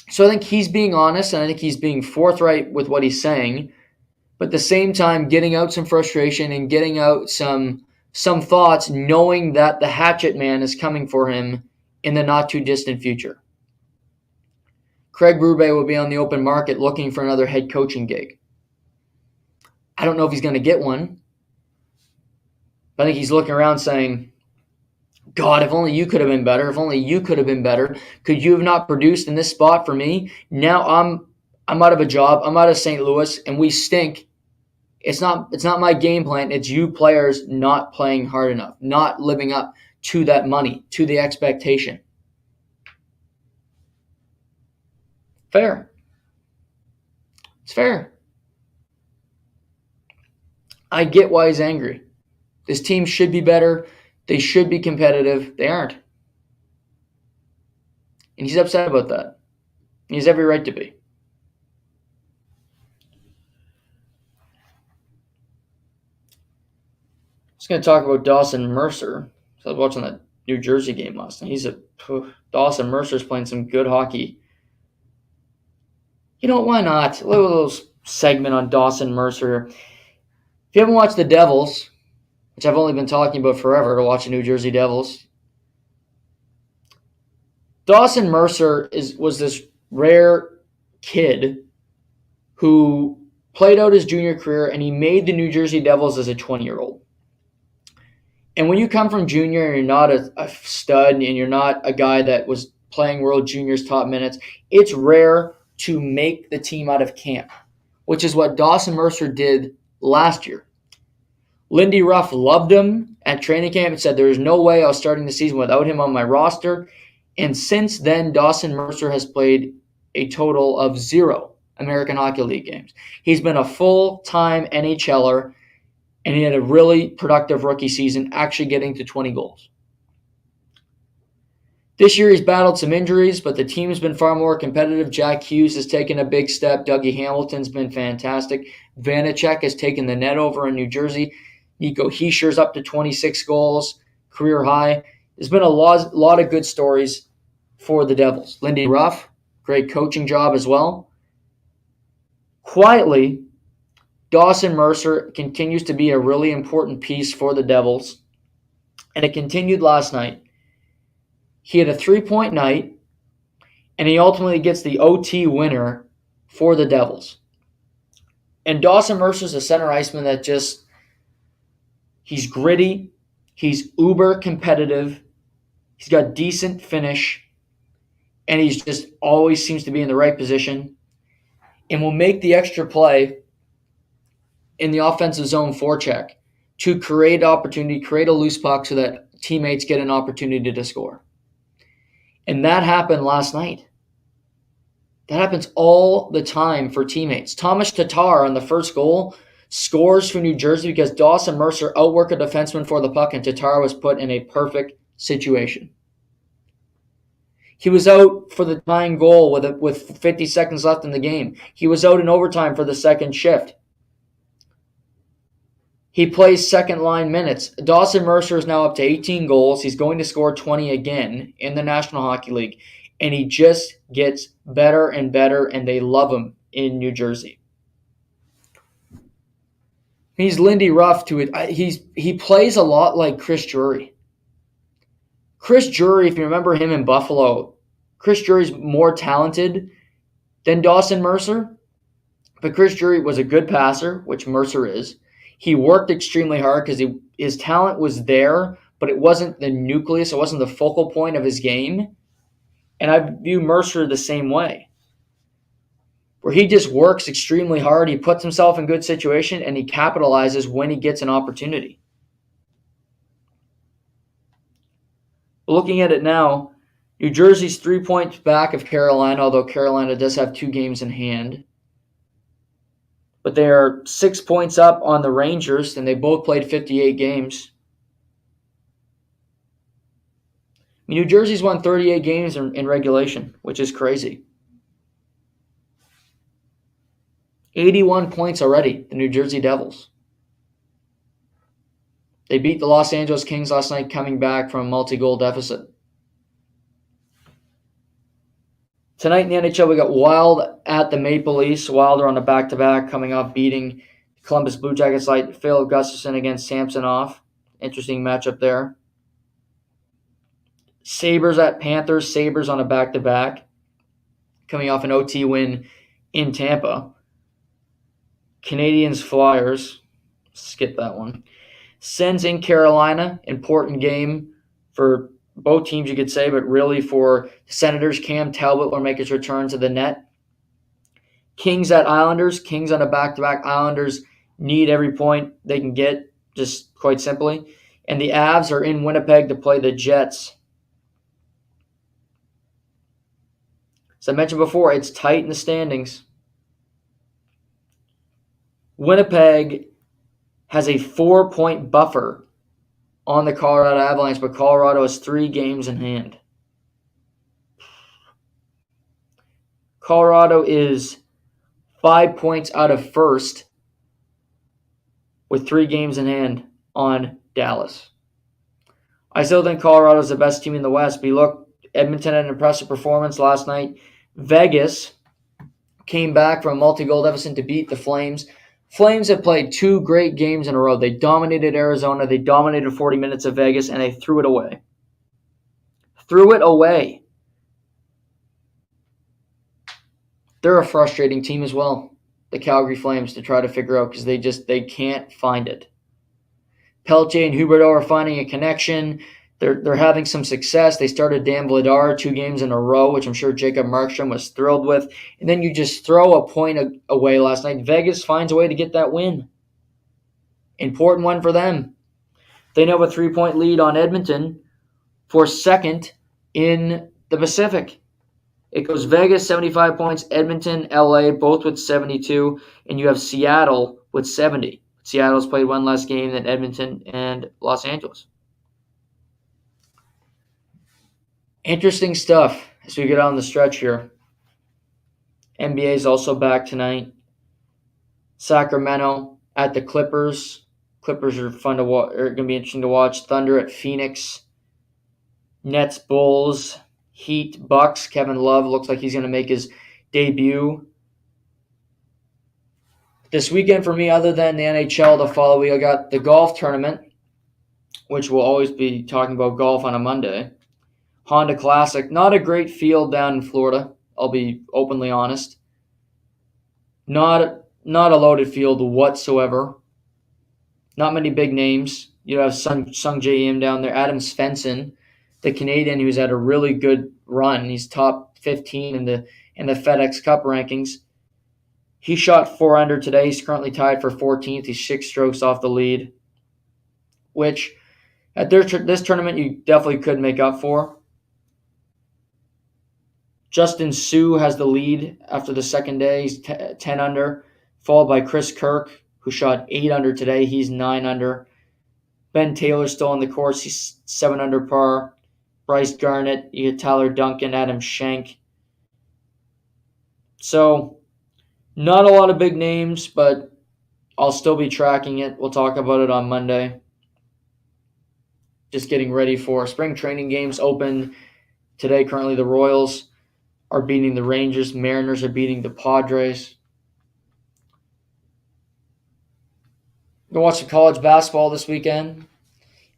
So I think he's being honest, and I think he's being forthright with what he's saying, but at the same time getting out some frustration and getting out some thoughts, knowing that the hatchet man is coming for him in the not-too-distant future. Craig Berube will be on the open market looking for another head coaching gig. I don't know if he's going to get one, but I think he's looking around saying, God, if only you could have been better. If only you could have been better. Could you have not produced in this spot for me? Now I'm out of a job. I'm out of St. Louis, and we stink It's not my game plan. It's you players not playing hard enough, not living up to that money, to the expectation. Fair. It's fair. I get why he's angry. This team should be better. They should be competitive. They aren't. And he's upset about that. He has every right to be. I was going to talk about Dawson Mercer. So I was watching that New Jersey game last night. Dawson Mercer's playing some good hockey. You know, why not? A little segment on Dawson Mercer. If you haven't watched the Devils, which I've only been talking about forever to watch the New Jersey Devils, Dawson Mercer was this rare kid who played out his junior career, and he made the New Jersey Devils as a 20-year-old. And when you come from junior and you're not a stud and you're not a guy that was playing World Juniors top minutes, it's rare to make the team out of camp, which is what Dawson Mercer did last year. Lindy Ruff loved him at training camp and said there is no way I was starting the season without him on my roster. And since then, Dawson Mercer has played a total of 0 American Hockey League games. He's been a full-time NHLer, and he had a really productive rookie season, actually getting to 20 goals. This year he's battled some injuries, but the team's been far more competitive. Jack Hughes has taken a big step. Dougie Hamilton's been fantastic. Vanacek has taken the net over in New Jersey. Nico Heischer's up to 26 goals, career high. There's been a lot of good stories for the Devils. Lindy Ruff, great coaching job as well. Quietly, Dawson Mercer continues to be a really important piece for the Devils, and it continued last night. He had a 3-point night, and he ultimately gets the OT winner for the Devils. And Dawson Mercer's a center iceman that he's gritty, he's uber competitive, he's got decent finish, and he's just always seems to be in the right position and will make the extra play in the offensive zone forecheck to create opportunity, create a loose puck so that teammates get an opportunity to score. And that happened last night. That happens all the time for teammates. Thomas Tatar on the first goal scores for New Jersey because Dawson Mercer outworked a defenseman for the puck and Tatar was put in a perfect situation. He was out for the tying goal with 50 seconds left in the game. He was out in overtime for the second shift. He plays second-line minutes. Dawson Mercer is now up to 18 goals. He's going to score 20 again in the National Hockey League. And he just gets better and better, and they love him in New Jersey. He's Lindy Ruff to it. He plays a lot like Chris Drury. Chris Drury, if you remember him in Buffalo, Chris Drury's more talented than Dawson Mercer. But Chris Drury was a good passer, which Mercer is. He worked extremely hard because his talent was there, but it wasn't the nucleus. It wasn't the focal point of his game. And I view Mercer the same way, where he just works extremely hard. He puts himself in good situation, and he capitalizes when he gets an opportunity. Looking at it now, New Jersey's 3 points back of Carolina, although Carolina does have 2 games in hand. But they are 6 points up on the Rangers, and they both played 58 games. New Jersey's won 38 games in regulation, which is crazy. 81 points already, the New Jersey Devils. They beat the Los Angeles Kings last night, coming back from a multi-goal deficit. Tonight in the NHL, we got Wild at the Maple Leafs. Wild are on a back-to-back, coming off beating Columbus Blue Jackets like Phil Gustafsson against Samsonov. Interesting matchup there. Sabres at Panthers. Sabres on a back-to-back, coming off an OT win in Tampa. Canadiens Flyers. Skip that one. Sens in Carolina. Important game for both teams, you could say, but really for the Senators. Cam Talbot will make his return to the net. Kings at Islanders. Kings on a back-to-back. Islanders need every point they can get, just quite simply. And the Avs are in Winnipeg to play the Jets. As I mentioned before, it's tight in the standings. Winnipeg has a 4-point buffer on the Colorado Avalanche, but Colorado has 3 games in hand. Colorado is 5 points out of first with 3 games in hand on Dallas. I still think Colorado is the best team in the West. But look, Edmonton had an impressive performance last night. Vegas came back from a multi-goal deficit to beat the Flames. Flames have played 2 great games in a row. They dominated Arizona. They dominated 40 minutes of Vegas, and they threw it away. Threw it away. They're a frustrating team as well, the Calgary Flames, to try to figure out because they can't find it. Pelche and Huberdeau are finding a connection. They're having some success. They started Dan Vladar 2 games in a row, which I'm sure Jacob Markstrom was thrilled with. And then you just throw a point away last night. Vegas finds a way to get that win. Important one for them. They now have a 3-point lead on Edmonton for second in the Pacific. It goes Vegas, 75 points, Edmonton, LA, both with 72, and you have Seattle with 70. Seattle's played 1 less game than Edmonton and Los Angeles. Interesting stuff as we get on the stretch here. NBA is also back tonight. Sacramento at the Clippers. Clippers are fun to watch. Are going to be interesting to watch. Thunder at Phoenix. Nets, Bulls, Heat, Bucks. Kevin Love looks like he's going to make his debut. This weekend for me, other than the NHL to follow, we got the golf tournament, which we'll always be talking about golf on a Monday. Honda Classic, not a great field down in Florida, I'll be openly honest. Not a loaded field whatsoever. Not many big names. You have Sung Jae Im down there. Adam Svensson, the Canadian who's had a really good run. He's top 15 in the FedEx Cup rankings. He shot 4 under today. He's currently tied for 14th. He's 6 strokes off the lead, which at this tournament you definitely could make up for. Justin Sue has the lead after the second day. He's 10 under, followed by Chris Kirk, who shot 8 under today. He's 9 under. Ben Taylor's still on the course. He's 7 under par. Bryce Garnet, you get Tyler Duncan, Adam Schenk. So, not a lot of big names, but I'll still be tracking it. We'll talk about it on Monday. Just getting ready for spring training games open today. Currently, the Royals are beating the Rangers. Mariners are beating the Padres. Go watch some college basketball this weekend.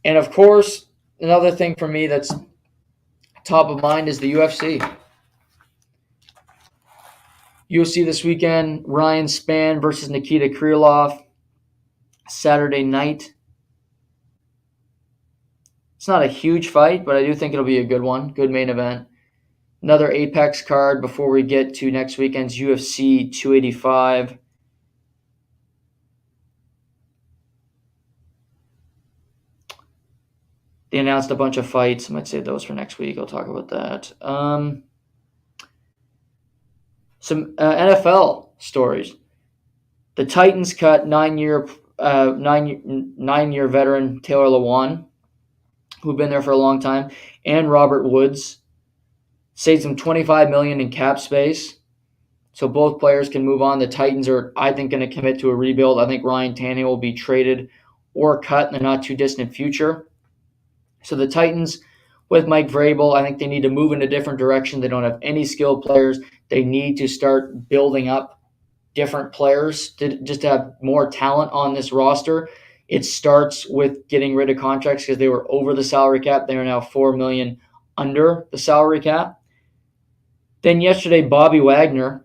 And, of course, another thing for me that's top of mind is the UFC. UFC this weekend, Ryan Spann versus Nikita Krylov, Saturday night. It's not a huge fight, but I do think it'll be a good one, good main event. Another Apex card before we get to next weekend's UFC 285. They announced a bunch of fights. I might save those for next week. I'll talk about that. Some NFL stories. The Titans cut 9-year veteran Taylor Lewan, who've been there for a long time, and Robert Woods. Saves them $25 million in cap space, so both players can move on. The Titans are, I think, going to commit to a rebuild. I think Ryan Tannehill will be traded or cut in the not-too-distant future. So the Titans, with Mike Vrabel, I think they need to move in a different direction. They don't have any skilled players. They need to start building up different players to have more talent on this roster. It starts with getting rid of contracts because they were over the salary cap. They are now $4 million under the salary cap. Then yesterday, Bobby Wagner,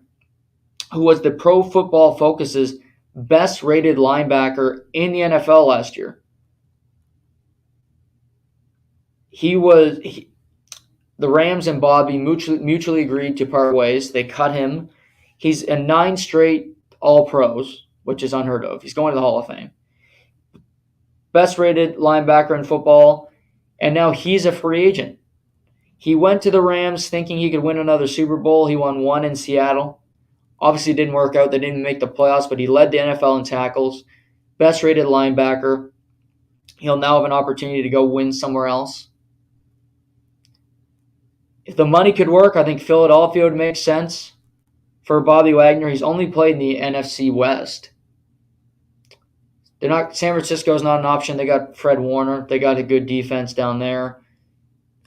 who was the Pro Football Focus's best-rated linebacker in the NFL last year. The Rams and Bobby mutually agreed to part ways. They cut him. He's a 9 straight All-Pros. which is unheard of. He's going to the Hall of Fame. Best rated linebacker in football, and now he's a free agent. He went to the Rams thinking he could win another Super Bowl. He won one in Seattle. Obviously, it didn't work out. They didn't make the playoffs, but he led the NFL in tackles. Best rated linebacker. He'll now have an opportunity to go win somewhere else. If the money could work, I think Philadelphia would make sense for Bobby Wagner. He's only played in the NFC West. San Francisco's not an option. They got Fred Warner. They got a good defense down there.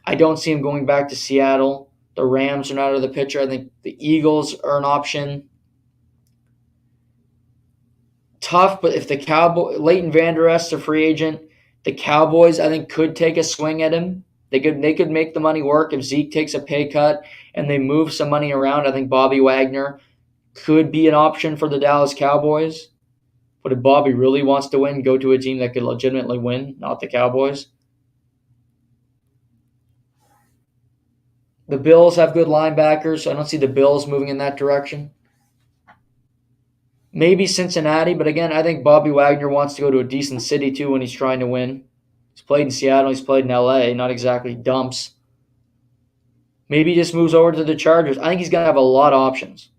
I don't see him going back to Seattle. The Rams are not out of the picture. I think the Eagles are an option. Tough, but if the Leighton Vander Esch's a free agent, the Cowboys, I think, could take a swing at him. They could make the money work if Zeke takes a pay cut and they move some money around. I think Bobby Wagner could be an option for the Dallas Cowboys. But if Bobby really wants to win, go to a team that could legitimately win, not the Cowboys. The Bills have good linebackers, so I don't see the Bills moving in that direction. Maybe Cincinnati, but again, I think Bobby Wagner wants to go to a decent city too when he's trying to win. He's played in Seattle, he's played in LA, not exactly dumps. Maybe he just moves over to the Chargers. I think he's going to have a lot of options.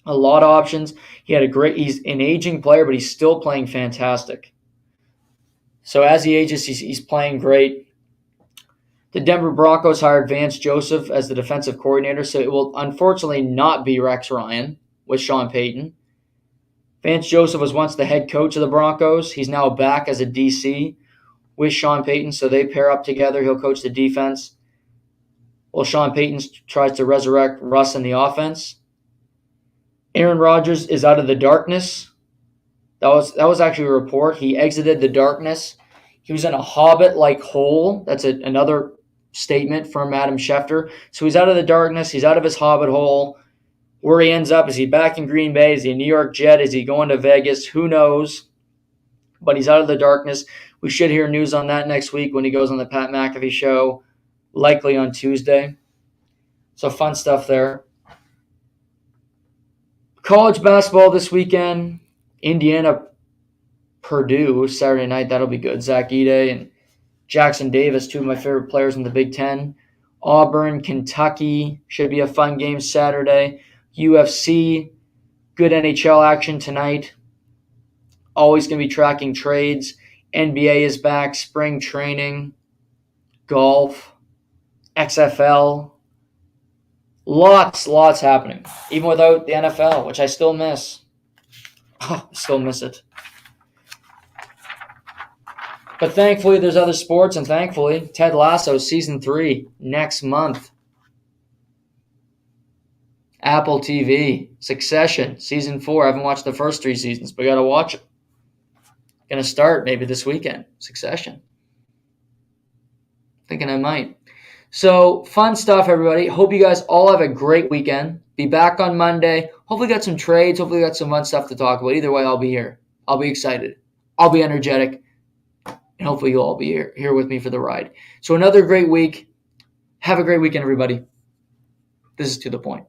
A lot of options. He's an aging player, but he's still playing fantastic. So as he ages, he's playing great. The Denver Broncos hired Vance Joseph as the defensive coordinator, so it will unfortunately not be Rex Ryan with Sean Payton. Vance Joseph was once the head coach of the Broncos. He's now back as a DC with Sean Payton, so they pair up together. He'll coach the defense. Well, Sean Payton tries to resurrect Russ in the offense. Aaron Rodgers is out of the darkness. That was actually a report. He exited the darkness. He was in a hobbit-like hole. That's another statement from Adam Schefter. So he's out of the darkness. He's out of his hobbit hole. Where he ends up, is he back in Green Bay? Is he a New York Jet? Is he going to Vegas? Who knows? But he's out of the darkness. We should hear news on that next week when he goes on the Pat McAfee show, likely on Tuesday. So fun stuff there. College basketball this weekend. Indiana, Purdue, Saturday night. That'll be good. Zach Edey and Jackson Davis, two of my favorite players in the Big Ten. Auburn, Kentucky. Should be a fun game Saturday. UFC. Good NHL action tonight. Always going to be tracking trades. NBA is back. Spring training. Golf. XFL. Lots happening. Even without the NFL, which I still miss. I still miss it. But thankfully, there's other sports, and thankfully, Ted Lasso Season 3 next month. Apple TV. Succession Season 4. I haven't watched the first 3 seasons, but I got to watch it. Going to start maybe this weekend. Succession. Thinking I might. So, fun stuff, everybody. Hope you guys all have a great weekend. Be back on Monday. Hopefully got some trades. Hopefully got some fun stuff to talk about. Either way, I'll be here. I'll be excited. I'll be energetic. And hopefully you'll all be here with me for the ride. So another great week. Have a great weekend, everybody. This is To The Point.